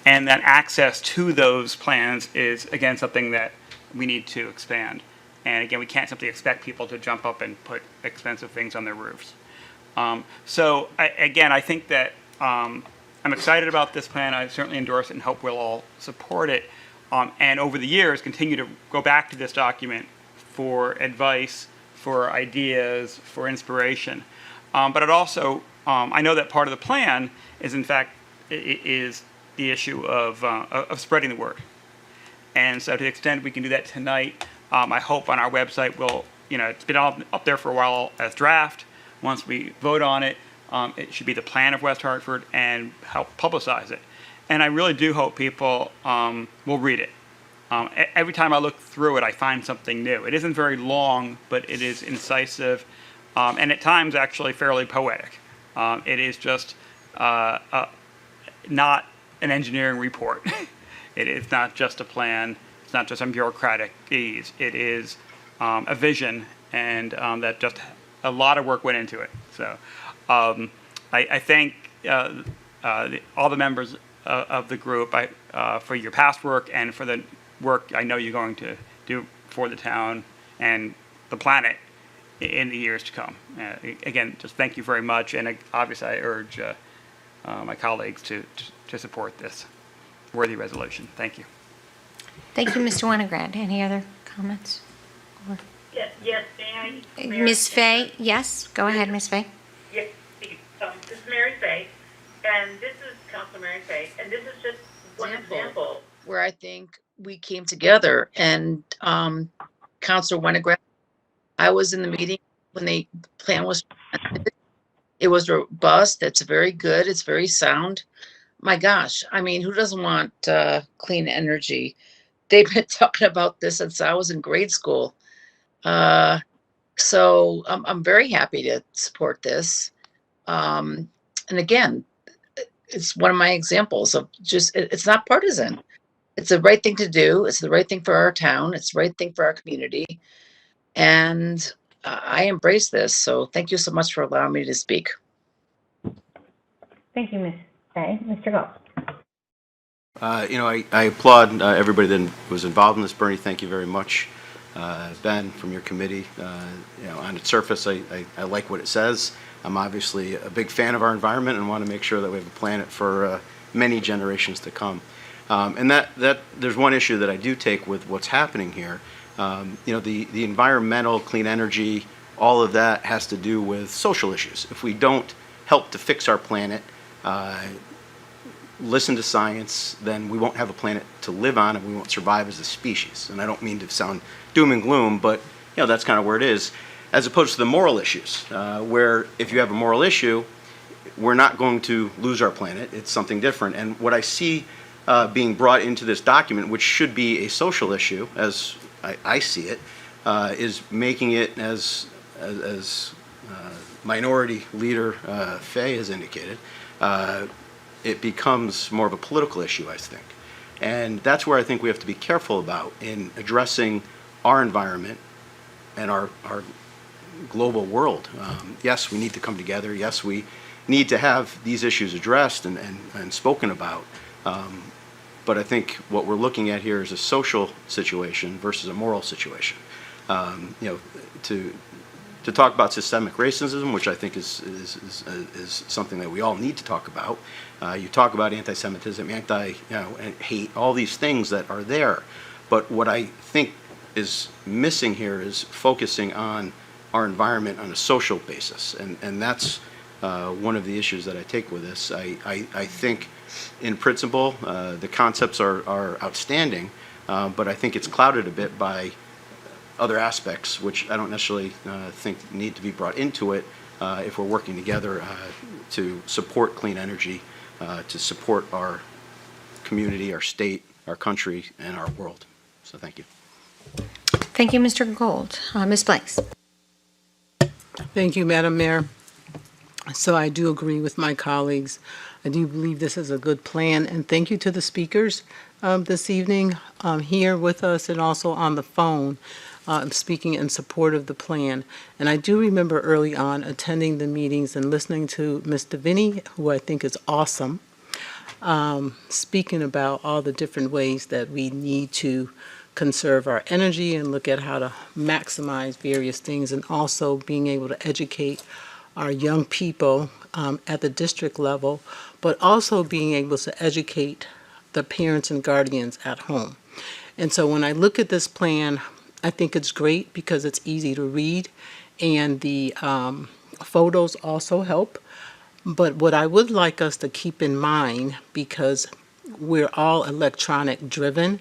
and that access to those plans is, again, something that we need to expand. And again, we can't simply expect people to jump up and put expensive things on their roofs. So I think that I'm excited about this plan. I certainly endorse it and hope we'll all support it. And over the years, continue to go back to this document for advice, for ideas, for inspiration. But it also, I know that part of the plan is, in fact, is the issue of spreading the word. And so to the extent we can do that tonight, I hope on our website it's been up there for a while as draft. Once we vote on it, it should be the plan of West Hartford and help publicize it. And I really do hope people will read it. Every time I look through it, I find something new. It isn't very long, but it is incisive, and at times actually fairly poetic. It is just not an engineering report. It is not just a plan. It's not just some bureaucratic ease. It is a vision, and that just a lot of work went into it. So I thank all the members of the group for your past work and for the work I know you're going to do for the town and the planet in the years to come. Again, just thank you very much, and obviously I urge my colleagues to support this worthy resolution. Thank you. Thank you, Mr. Winograd. Any other comments? Yes, may I? Ms. Fay, yes, go ahead, Ms. Fay. Yes, this is Mary Fay, and this is Councilor Mary Fay, and this is just one example. Where I think we came together, and Councilor Winograd, I was in the meeting when the plan was presented. It was robust. It's very good. It's very sound. My gosh, I mean, who doesn't want clean energy? They've been talking about this since I was in grade school. So I'm very happy to support this. And again, it's one of my examples of just, it's not partisan. It's the right thing to do. It's the right thing for our town. It's the right thing for our community. And I embrace this. So thank you so much for allowing me to speak. Thank you, Ms. Fay. Mr. Gold. I applaud everybody that was involved in this. Bernie, thank you very much. Ben, from your committee, on its surface, I like what it says. I'm obviously a big fan of our environment and want to make sure that we have a planet for many generations to come. And that there's one issue that I do take with what's happening here. The environmental, clean energy, all of that has to do with social issues. If we don't help to fix our planet, listen to science, then we won't have a planet to live on and we won't survive as a species. And I don't mean to sound doom and gloom, but that's kind of where it is, as opposed to the moral issues, where if you have a moral issue, we're not going to lose our planet. It's something different. And what I see being brought into this document, which should be a social issue, as I see it, is making it, as Minority Leader Fay has indicated, it becomes more of a political issue, I think. And that's where I think we have to be careful about in addressing our environment and our global world. Yes, we need to come together. Yes, we need to have these issues addressed and spoken about. But I think what we're looking at here is a social situation versus a moral situation. To talk about systemic racism, which I think is something that we all need to talk about. You talk about anti-Semitism, and hate, all these things that are there. But what I think is missing here is focusing on our environment on a social basis, and that's one of the issues that I take with this. I think, in principle, the concepts are outstanding, but I think it's clouded a bit by other aspects, which I don't necessarily think need to be brought into it if we're working together to support clean energy, to support our community, our state, our country, and our world. So thank you. Thank you, Mr. Gold. Ms. Blanks. Thank you, Madam Mayor. So I do agree with my colleagues. I do believe this is a good plan, and thank you to the speakers this evening here with us and also on the phone. Speaking in support of the plan. And I do remember early on attending the meetings and listening to Mr. Vinny, who I think is awesome, speaking about all the different ways that we need to conserve our energy and look at how to maximize various things, and also being able to educate our young people at the district level, but also being able to educate the parents and guardians at home. And so when I look at this plan, I think it's great because it's easy to read, and the photos also help. But what I would like us to keep in mind, because we're all electronic driven,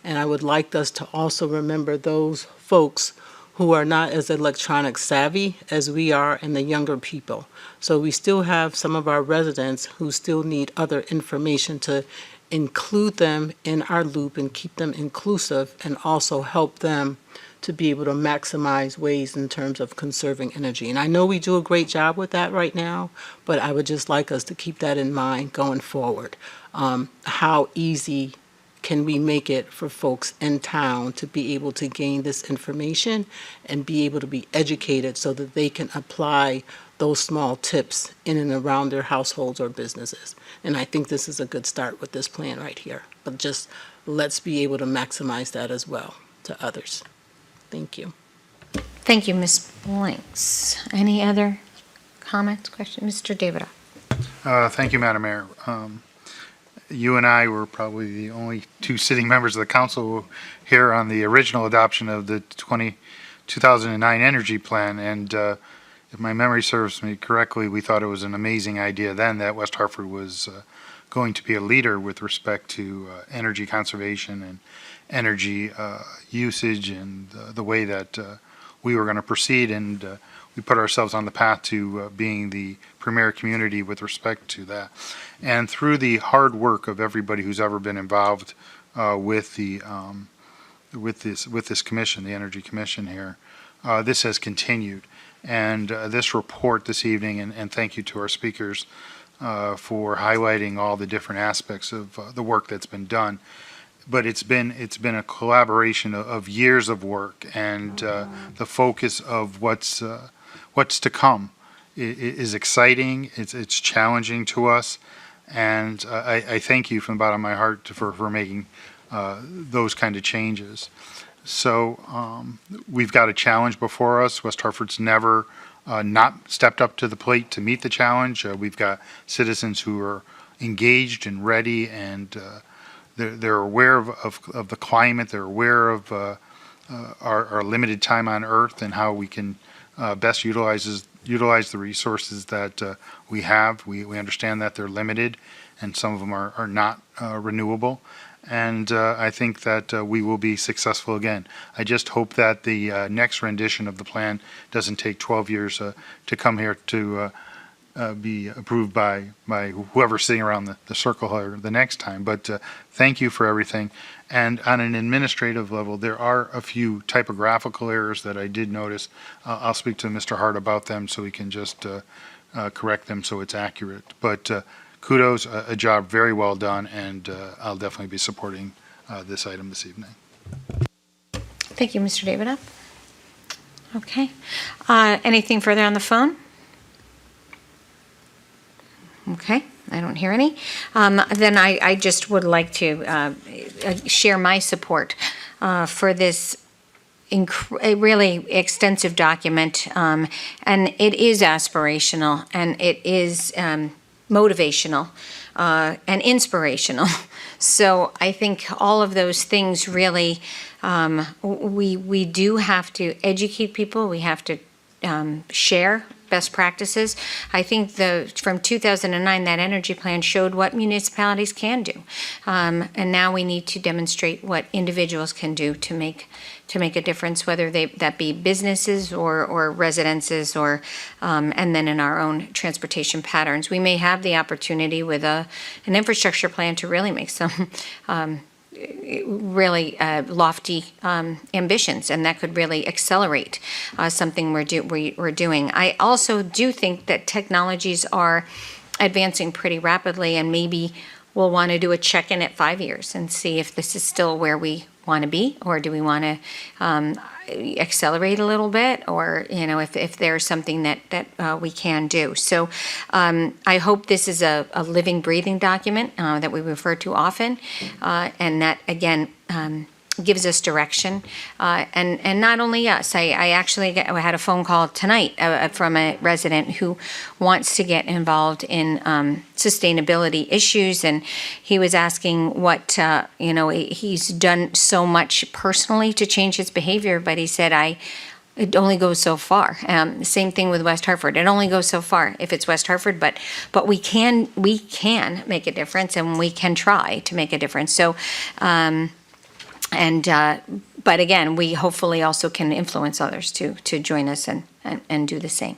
and I would like us to also remember those folks who are not as electronic savvy as we are, and the younger people. So we still have some of our residents who still need other information to include them in our loop and keep them inclusive, and also help them to be able to maximize ways in terms of conserving energy. And I know we do a great job with that right now, but I would just like us to keep that in mind going forward. How easy can we make it for folks in town to be able to gain this information and be able to be educated so that they can apply those small tips in and around their households or businesses. And I think this is a good start with this plan right here. But just let's be able to maximize that as well to others. Thank you. Thank you, Ms. Blanks. Any other comments, questions? Mr. Davidoff. Thank you, Madam Mayor. You and I were probably the only two sitting members of the council here on the original adoption of the 2009 energy plan. And if my memory serves me correctly, we thought it was an amazing idea then that West Hartford was going to be a leader with respect to energy conservation and energy usage and the way that we were going to proceed. And we put ourselves on the path to being the premier community with respect to that. And through the hard work of everybody who's ever been involved with the with this commission, the Energy Commission here, this has continued. And this report this evening, and thank you to our speakers for highlighting all the different aspects of the work that's been done. But it's been a collaboration of years of work, and the focus of what's to come is exciting. It's challenging to us, and I thank you from the bottom of my heart for making those kind of changes. So we've got a challenge before us. West Hartford's never not stepped up to the plate to meet the challenge. We've got citizens who are engaged and ready, and they're aware of the climate. They're aware of our limited time on Earth and how we can best utilize the resources that we have. We understand that they're limited, and some of them are not renewable. And I think that we will be successful again. I just hope that the next rendition of the plan doesn't take 12 years to come here to be approved by whoever's sitting around the circle here the next time. But thank you for everything. And on an administrative level, there are a few typographical errors that I did notice. I'll speak to Mr. Hart about them so we can just correct them so it's accurate. But kudos, a job very well done, and I'll definitely be supporting this item this evening. Thank you, Mr. Davidoff. Okay. Anything further on the phone? Okay, I don't hear any. Then I just would like to share my support for this really extensive document, and it is aspirational, and it is motivational and inspirational. So I think all of those things really, we do have to educate people. We have to share best practices. I think from 2009, that energy plan showed what municipalities can do. And now we need to demonstrate what individuals can do to make a difference, whether that be businesses or residences or and then in our own transportation patterns. We may have the opportunity with an infrastructure plan to really make some really lofty ambitions, and that could really accelerate something we're doing. I also do think that technologies are advancing pretty rapidly, and maybe we'll want to do a check-in at 5 years and see if this is still where we want to be, or do we want to accelerate a little bit, or if there's something that we can do. So I hope this is a living, breathing document that we refer to often, and that again gives us direction, and not only us. I actually had a phone call tonight from a resident who wants to get involved in sustainability issues, and he was asking what he's done so much personally to change his behavior, but he said it only goes so far. Same thing with West Hartford. It only goes so far if it's West Hartford, but we can make a difference, and we can try to make a difference. So. But again, we hopefully also can influence others to join us and do the same.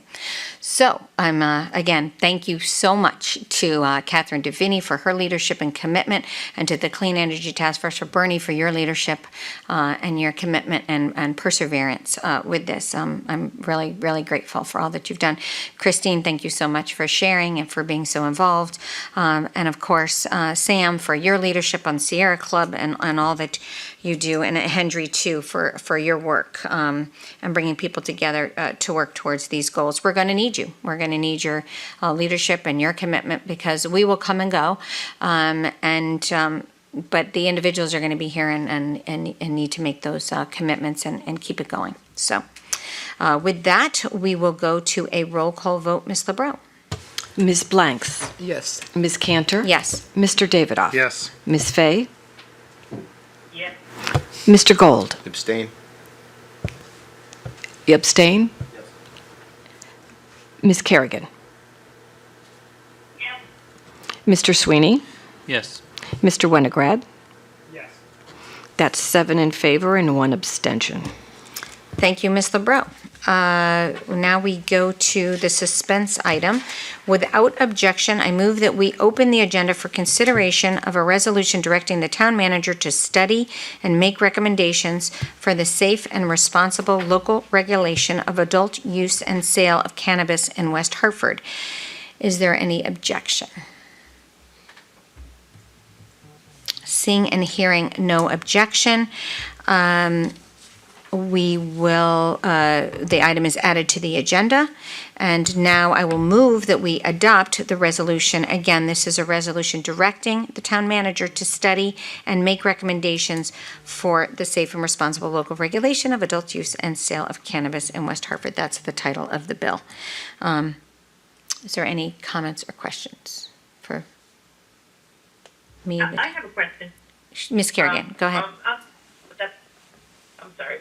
So I'm, again, thank you so much to Catherine DeVinny for her leadership and commitment, and to the Clean Energy Task Force for Bernie for your leadership and your commitment and perseverance with this. I'm really, really grateful for all that you've done. Christine, thank you so much for sharing and for being so involved. And of course, Sam, for your leadership on Sierra Club and all that you do, and Henry too for your work and bringing people together to work towards these goals. We're going to need you. We're going to need your leadership and your commitment, because we will come and go, but the individuals are going to be here and need to make those commitments and keep it going. So with that, we will go to a roll call vote. Ms. LeBreau. Ms. Blanks. Yes. Ms. Cantor. Yes. Mr. Davidoff. Yes. Ms. Fay. Yes. Mr. Gold. Abstain? You abstain? Ms. Kerrigan. Yes. Mr. Sweeney. Yes. Mr. Winograd. Yes. That's 7 in favor and 1 abstention. Thank you, Ms. LeBreau. Now we go to the suspense item. Without objection, I move that we open the agenda for consideration of a resolution directing the town manager to study and make recommendations for the safe and responsible local regulation of adult use and sale of cannabis in West Hartford. Is there any objection? Seeing and hearing no objection, we will, the item is added to the agenda. And now I will move that we adopt the resolution. Again, this is a resolution directing the town manager to study and make recommendations for the safe and responsible local regulation of adult use and sale of cannabis in West Hartford. That's the title of the bill. Is there any comments or questions for me? I have a question. Ms. Kerrigan, go ahead. I'm sorry,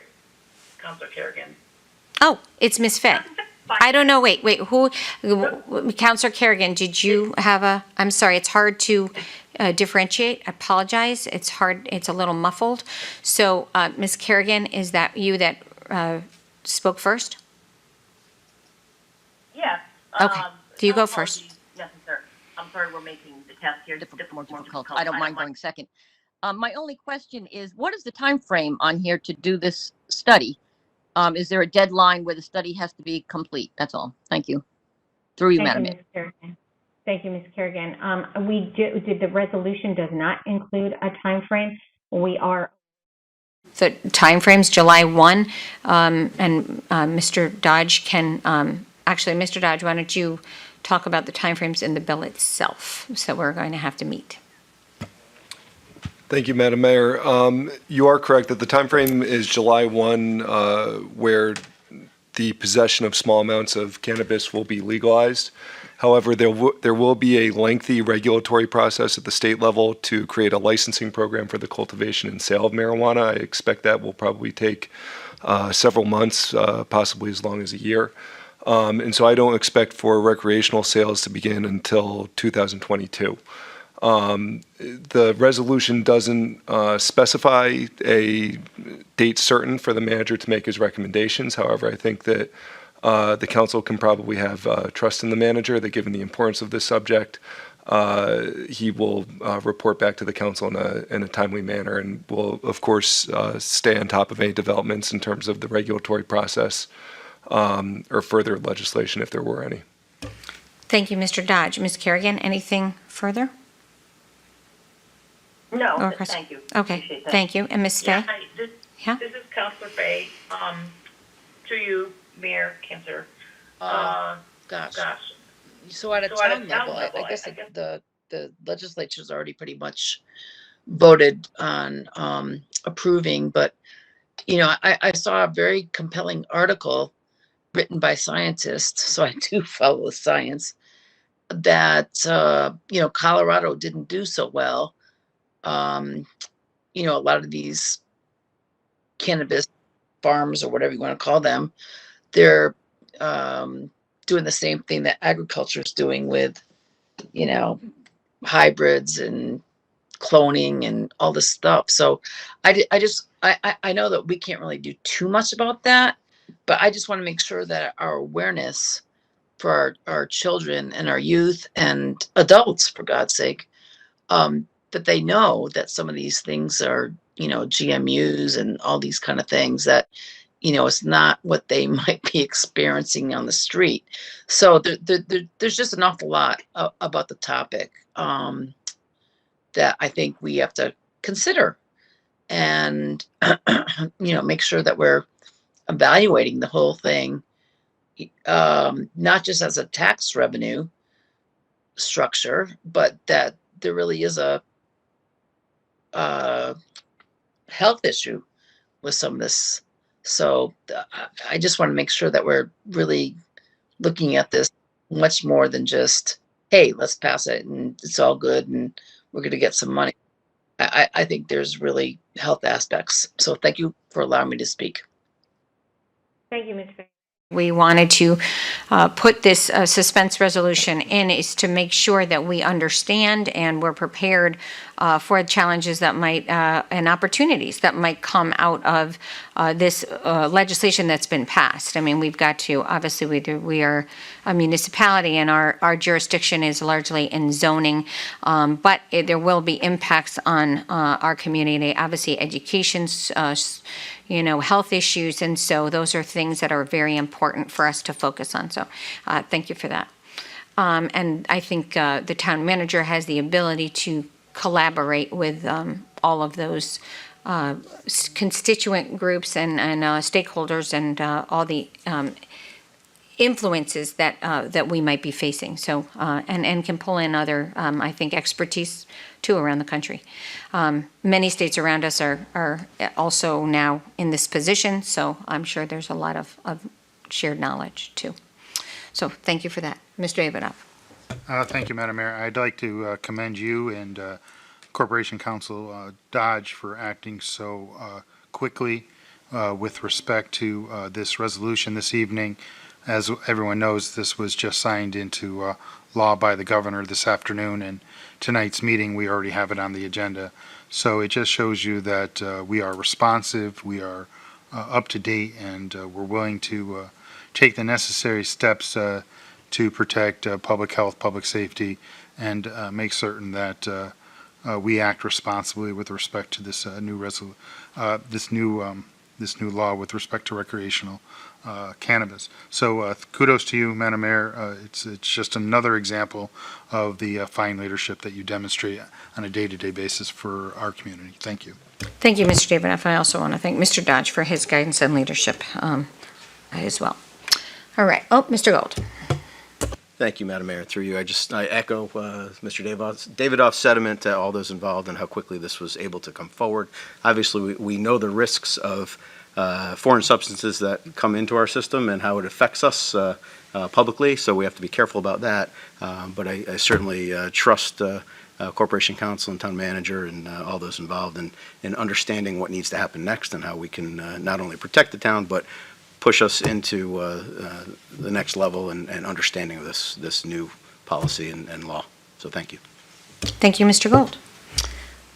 Councilor Kerrigan. Oh, it's Ms. Fay. I don't know, wait, who, Councilor Kerrigan, did you have I'm sorry, it's hard to differentiate, I apologize, it's hard, it's a little muffled. So, Ms. Kerrigan, is that you that spoke first? Yes. Okay, so you no go first. apologies necessary. I'm sorry, we're making the test here More difficult. I don't mind going second. My only question is, what is the time frame on here to do this study? Is there a deadline where the study has to be complete? That's all. Thank you. Through you, Madam Mayor. Thank you, Ms. Kerrigan. The resolution does not include a time frame. The time frame's July 1, and Mr. Dodge can, actually, Mr. Dodge, why don't you talk about the timeframes in the bill itself, so we're going to have to meet. Thank you, Madam Mayor. You are correct that the timeframe is July 1, where the possession of small amounts of cannabis will be legalized. However, there will be a lengthy regulatory process at the state level to create a licensing program for the cultivation and sale of marijuana. I expect that will probably take several months, possibly as long as a year. And so I don't expect for recreational sales to begin until 2022. The resolution doesn't specify a date certain for the manager to make his recommendations. However, I think that the council can probably have trust in the manager that given the importance of this subject, he will report back to the council in a timely manner, and will, of course, stay on top of any developments in terms of the regulatory process or further legislation if there were any. Thank you, Mr. Dodge. Ms. Kerrigan, anything further? No, thank you. Okay, Appreciate that. thank you. And Ms. Fay? This is Councilor Fay. To you, Mayor Kinzer. Gosh. So at a town level, I guess the legislature's already pretty much voted on approving, but I saw a very compelling article written by scientists, so I do follow the science, that Colorado didn't do so well. A lot of these cannabis farms, or whatever you want to call them, they're doing the same thing that agriculture is doing with, hybrids and cloning and all this stuff. So I know that we can't really do too much about that, But I just want to make sure that our awareness for our children and our youth and adults, for God's sake, that they know that some of these things are, GMUs and all these kind of things that, it's not what they might be experiencing on the street. So there's just an awful lot about the topic that I think we have to consider and, make sure that we're evaluating the whole thing, not just as a tax revenue structure, but that there really is a health issue with some of this. So I just want to make sure that we're really looking at this much more than just, hey, let's pass it and it's all good and we're going to get some money. I think there's really health aspects. So thank you for allowing me to speak. Thank you, Ms. Faye. We wanted to put this suspense resolution in is to make sure that we understand and we're prepared for challenges that might and opportunities that might come out of this legislation that's been passed. I mean, we've got to, obviously, we are a municipality and our jurisdiction is largely in zoning, but there will be impacts on our community, obviously education, health issues. And so those are things that are very important for us to focus on. So thank you for that. And I think the town manager has the ability to collaborate with all of those constituent groups and stakeholders and all the influences that we might be facing. So and can pull in other, I think, expertise too around the country. Many states around us are also now in this position, so I'm sure there's a lot of shared knowledge too. So thank you for that. Mr. Davidoff. Thank you, Madam Mayor. I'd like to commend you and Corporation Counsel Dodge for acting so quickly with respect to this resolution this evening. As everyone knows, this was just signed into law by the governor this afternoon, and tonight's meeting, we already have it on the agenda. So it just shows you that we are responsive, we are up to date, and we're willing to take the necessary steps to protect public health, public safety, and make certain that we act responsibly with respect to this this new law with respect to recreational cannabis. So kudos to you, Madam Mayor. It's just another example of the fine leadership that you demonstrate on a day-to-day basis for our community. Thank you. Thank you, Mr. Davidoff. I also want to thank Mr. Dodge for his guidance and leadership as well. All right. Oh, Mr. Gold. Thank you, Madam Mayor. Through you, I echo Mr. Davidoff's sentiment to all those involved and how quickly this was able to come forward. Obviously, we know the risks of foreign substances that come into our system and how it affects us publicly, so we have to be careful about that. But I certainly trust Corporation Counsel and Town Manager and all those involved in understanding what needs to happen next and how we can not only protect the town, but push us into the next level and understanding of this new policy and law. So thank you. Thank you, Mr. Gold.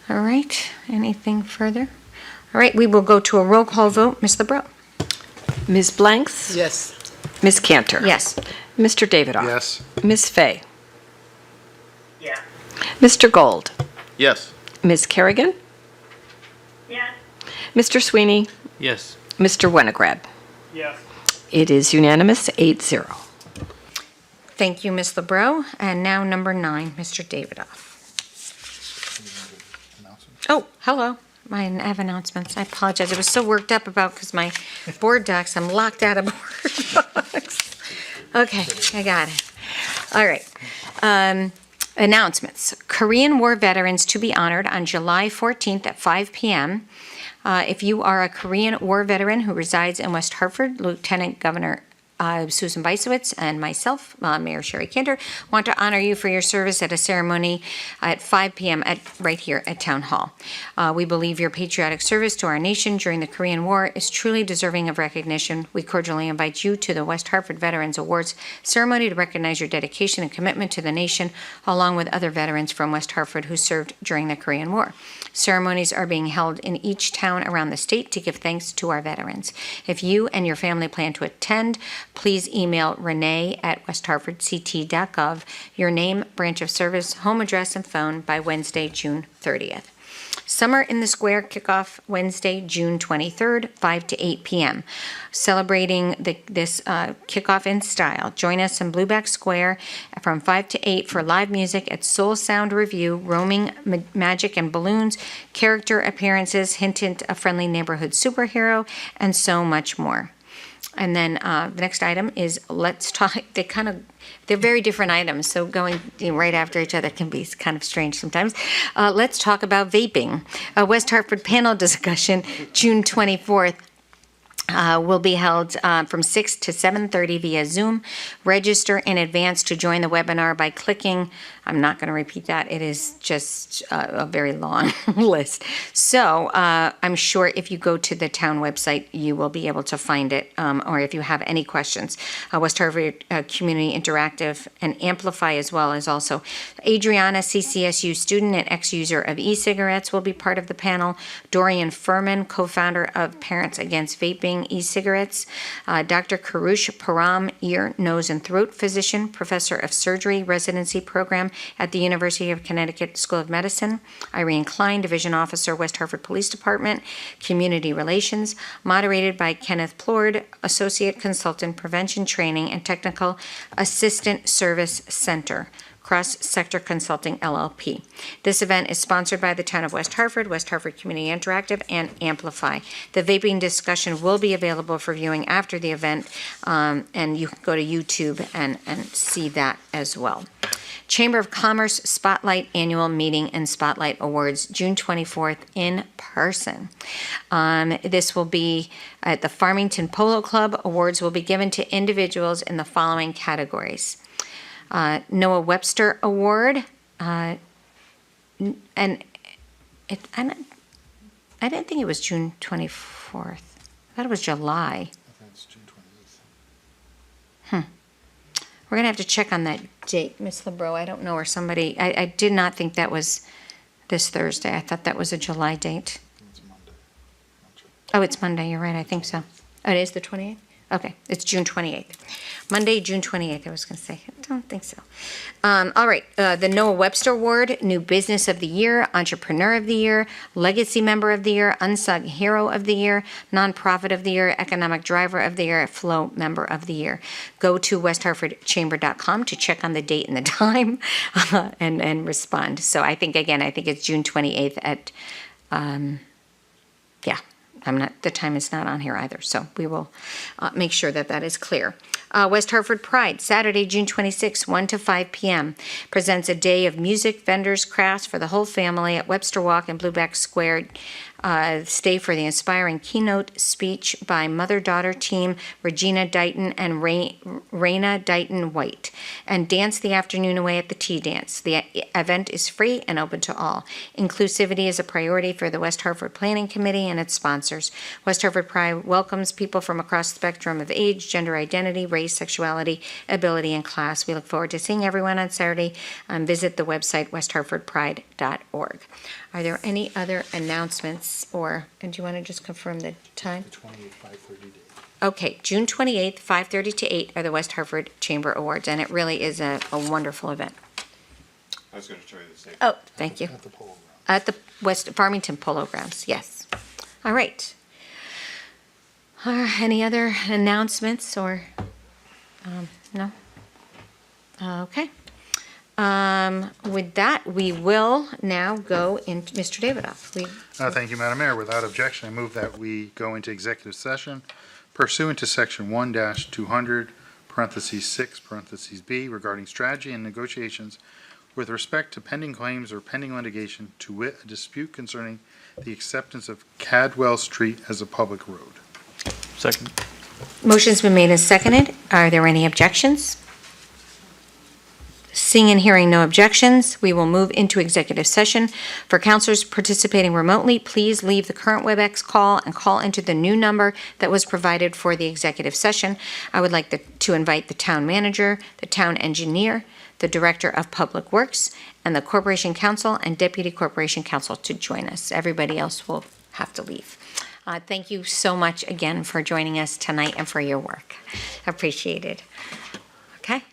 All right. Anything further? All right. We will go to a roll call vote. Ms. LeBreau. Ms. Blanks? Yes. Ms. Cantor? Yes. Mr. Davidoff? Yes. Ms. Fay? Yeah. Mr. Gold? Yes. Ms. Kerrigan? Yes. Mr. Sweeney? Yes. Mr. Winograd? Yes. It is unanimous, 8-0. Thank you, Ms. LeBreau. And now number 9, Mr. Davidoff. Oh, hello. I have announcements. I apologize. I was so worked up about because my board docs, I'm locked out of board docs. Okay, I got it. All right. Announcements. Korean War veterans to be honored on July 14th at 5 p.m. If you are a Korean War veteran who resides in West Hartford, Lieutenant Governor Susan Beisowitz and myself, Mayor Sherry Kinder, want to honor you for your service at a ceremony at 5 p.m. right here at Town Hall. We believe your patriotic service to our nation during the Korean War is truly deserving of recognition. We cordially invite you to the West Hartford Veterans Awards ceremony to recognize your dedication and commitment to the nation, along with other veterans from West Hartford who served during the Korean War. Ceremonies are being held in each town around the state to give thanks to our veterans. If you and your family plan to attend, please email Renee at westhartfordct.gov your name, branch of service, home address, and phone by Wednesday, June 30th. Summer in the Square kickoff Wednesday, June 23rd, 5 to 8 p.m. Celebrating this kickoff in style. Join us in Blueback Square from 5 to 8 for live music at Soul Sound Review, roaming magic and balloons, character appearances, hint a friendly neighborhood superhero, and so much more. And then the next item is let's talk. They're very different items, so going right after each other can be kind of strange sometimes. Let's talk about vaping. A West Hartford panel discussion, June 24th. Will be held from 6 to 7:30 via Zoom. Register in advance to join the webinar by clicking, I'm not going to repeat that, it is just a very long list. So I'm sure if you go to the town website, you will be able to find it, or if you have any questions. West Hartford Community Interactive and Amplify, as well as also Adriana, CCSU student and ex-user of e-cigarettes, will be part of the panel. Dorian Furman, co-founder of Parents Against Vaping e-cigarettes. Dr. Karush Param, ear, nose, and throat physician, professor of surgery residency program at the University of Connecticut School of Medicine. Irene Klein, division officer, West Hartford Police Department, community relations, moderated by Kenneth Plord, associate consultant, prevention training and technical assistant service center, Cross-Sector Consulting, LLP. This event is sponsored by the Town of West Hartford, West Hartford Community Interactive, and Amplify. The vaping discussion will be available for viewing after the event, and you can go to YouTube and see that as well. Chamber of Commerce Spotlight Annual Meeting and Spotlight Awards, June 24th in person. This will be at the Farmington Polo Club. Awards will be given to individuals in the following categories. Noah Webster Award, and I didn't think it was June 24th. I thought it was July. It's June 28th. We're gonna have to check on that date, Miss LeBreau. I don't know, or somebody. I did not think that was this Thursday. I thought that was a July date. It's Monday. Oh, it's Monday. You're right. I think so. Oh, it is the 28th? Okay, it's June 28th. Monday, June 28th, I was going to say. I don't think so. All right, the Noah Webster Award, New Business of the Year, Entrepreneur of the Year, Legacy Member of the Year, Unsung Hero of the Year, Nonprofit of the Year, Economic Driver of the Year, Flow Member of the Year. Go to westhartfordchamber.com to check on the date and the time and respond. So I think it's June 28th at, the time is not on here either, so we will make sure that is clear. West Hartford Pride, Saturday, June 26, 1 to 5 p.m., presents a day of music, vendors, crafts for the whole family at Webster Walk and Blueback Square. Stay for the inspiring keynote speech by mother-daughter team Regina Dighton and Raina Dighton White, and dance the afternoon away at the Tea Dance. The event is free and open to all. Inclusivity is a priority for the West Hartford Planning Committee and its sponsors. West Hartford Pride welcomes people from across the spectrum of age, gender identity, race, sexuality, ability, and class. We look forward to seeing everyone on Saturday. Visit the website westhartfordpride.org. Are there any other announcements, or do you want to just confirm the time? The 28th, 5:30 to 8. Okay, June 28th, 5:30 to 8 are the West Hartford Chamber Awards, and it really is a wonderful event. I was going to show you the same. Oh, thank you. At the Polo Grounds. At the West Farmington Polo Grounds, yes. All right. Any other announcements, or, no? Okay. With that, we will now go into Mr. Davidoff. Thank you, Madam Mayor. Without objection, I move that we go into executive session pursuant to Section 1-200, parentheses 6, parentheses B, regarding strategy and negotiations with respect to pending claims or pending litigation, to wit, a dispute concerning the acceptance of Cadwell Street as a public road. Second. Motion's been made and seconded. Are there any objections? Seeing and hearing no objections, we will move into executive session. For counselors participating remotely, please leave the current WebEx call and call into the new number that was provided for the executive session. I would like to invite the town manager, the town engineer, the director of public works, and the corporation counsel and deputy corporation counsel to join us. Everybody else will have to leave. Thank you so much again for joining us tonight and for your work. Appreciated. Okay.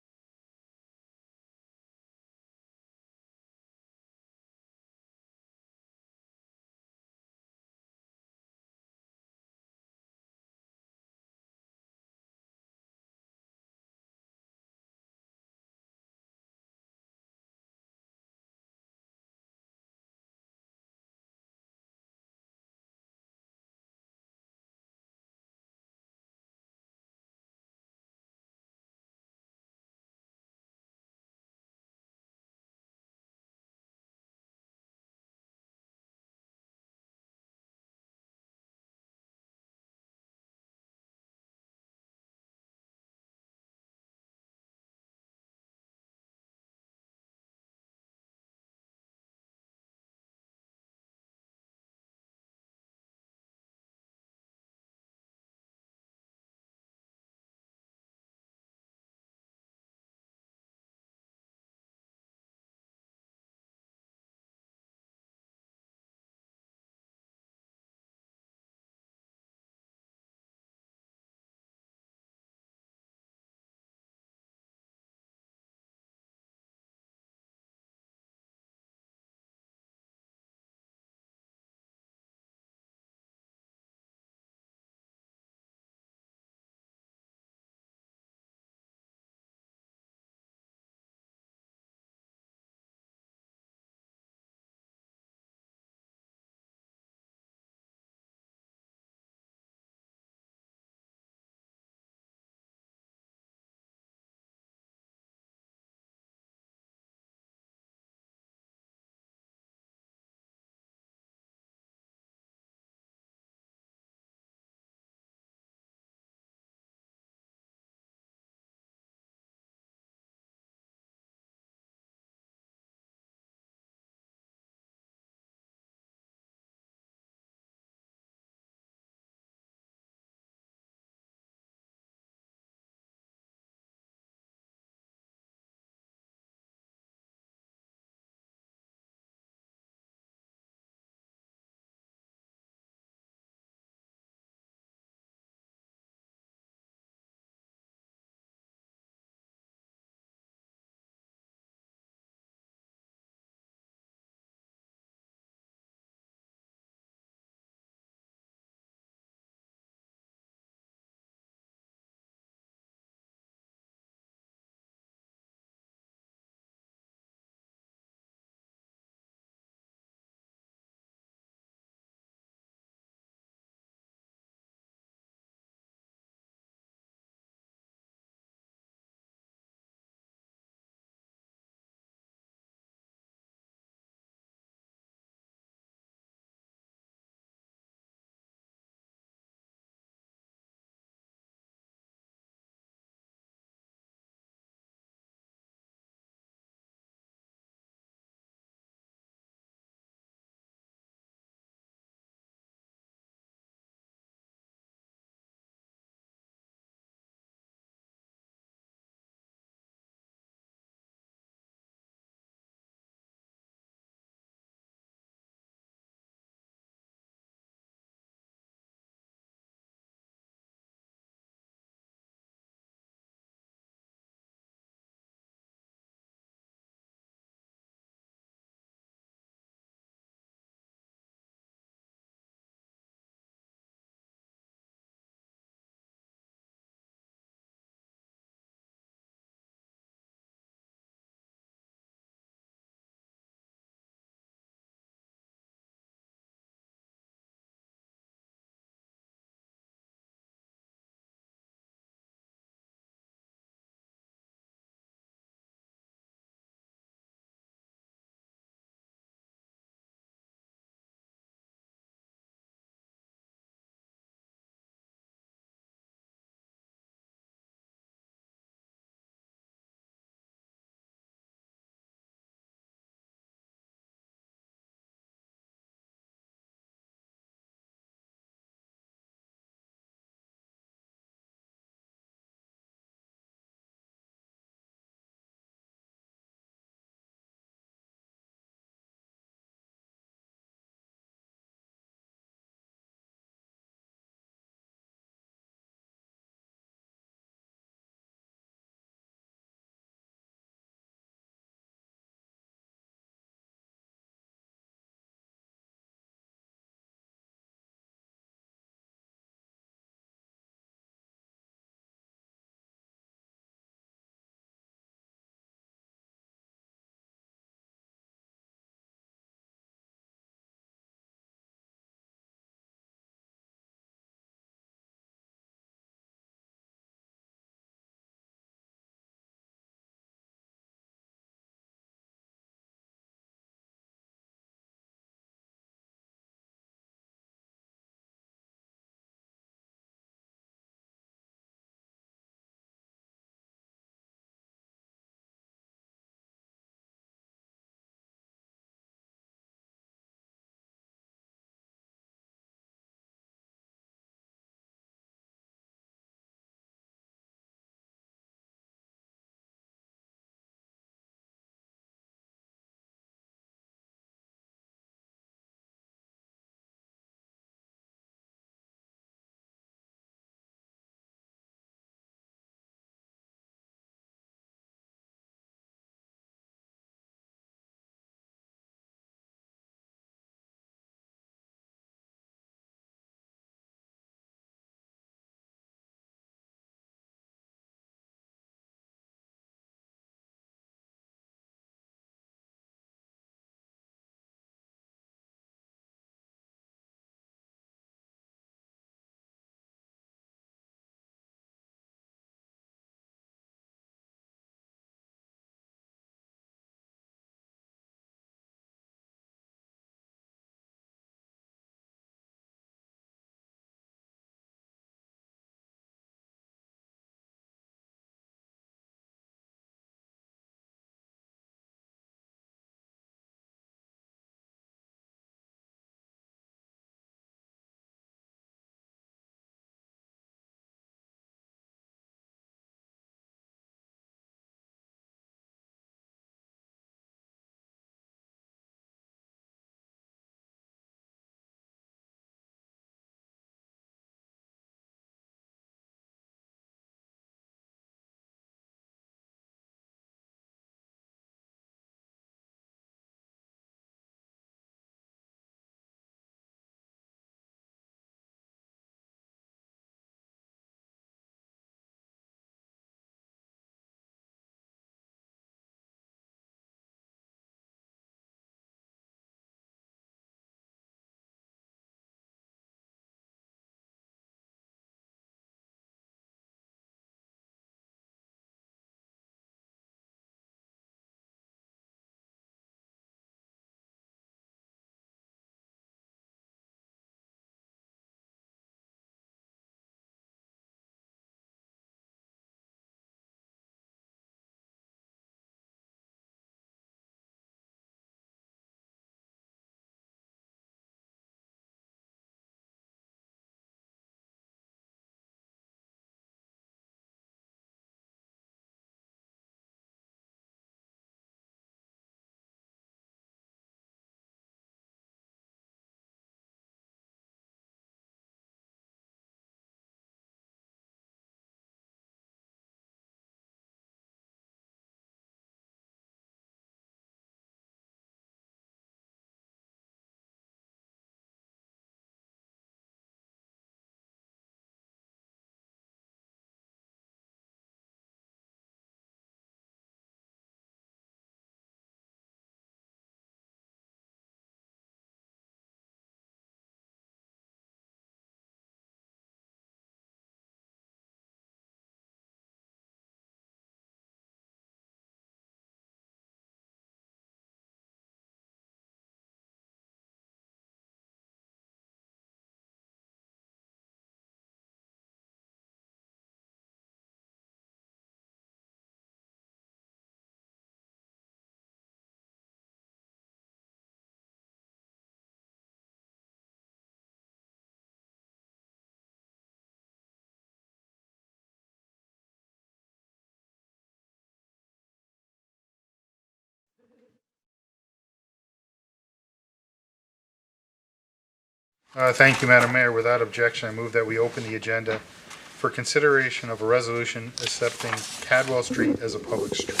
Thank you, Madam Mayor. Without objection, I move that we open the agenda for consideration of a resolution accepting Cadwell Street as a public street.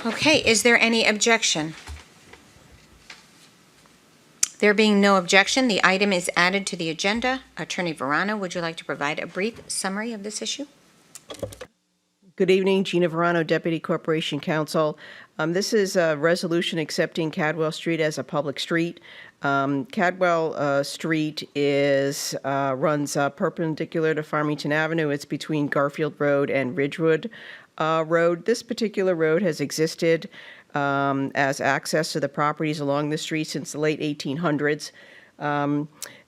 Okay, is there any objection? There being no objection, the item is added to the agenda. Attorney Verano, would you like to provide a brief summary of this issue? Good evening, Gina Verano, Deputy Corporation Counsel. This is a resolution accepting Cadwell Street as a public street. Cadwell Street runs perpendicular to Farmington Avenue. It's between Garfield Road and Ridgewood Road. This particular road has existed as access to the properties along the street since the late 1800s.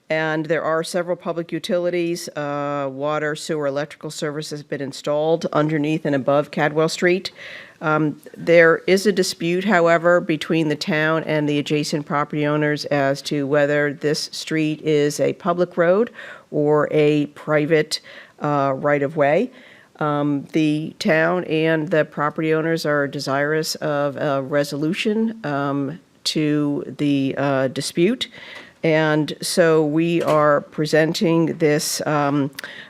And there are several public utilities, water, sewer, electrical service has been installed underneath and above Cadwell Street. There is a dispute, however, between the town and the adjacent property owners as to whether this street is a public road or a private right-of-way. The town and the property owners are desirous of a resolution to the dispute. And so we are presenting this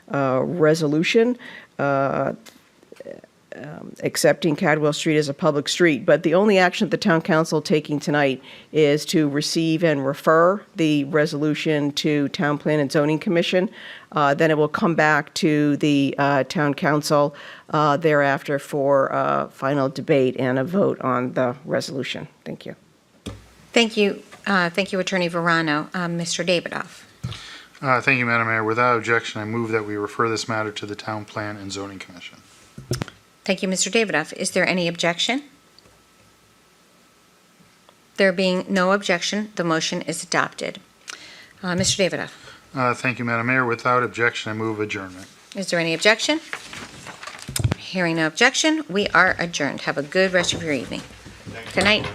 resolution accepting Cadwell Street as a public street. But the only action that the town council taking tonight is to receive and refer the resolution to Town Plan and Zoning Commission. Then it will come back to the town council thereafter for final debate and a vote on the resolution. Thank you. Thank you. Thank you, Attorney Verano. Mr. Davidoff. Thank you, Madam Mayor. Without objection, I move that we refer this matter to the Town Plan and Zoning Commission. Thank you, Mr. Davidoff. Is there any objection? There being no objection, the motion is adopted. Mr. Davidoff. Thank you, Madam Mayor. Without objection, I move adjournment. Is there any objection? Hearing no objection, we are adjourned. Have a good rest of your evening. Good night.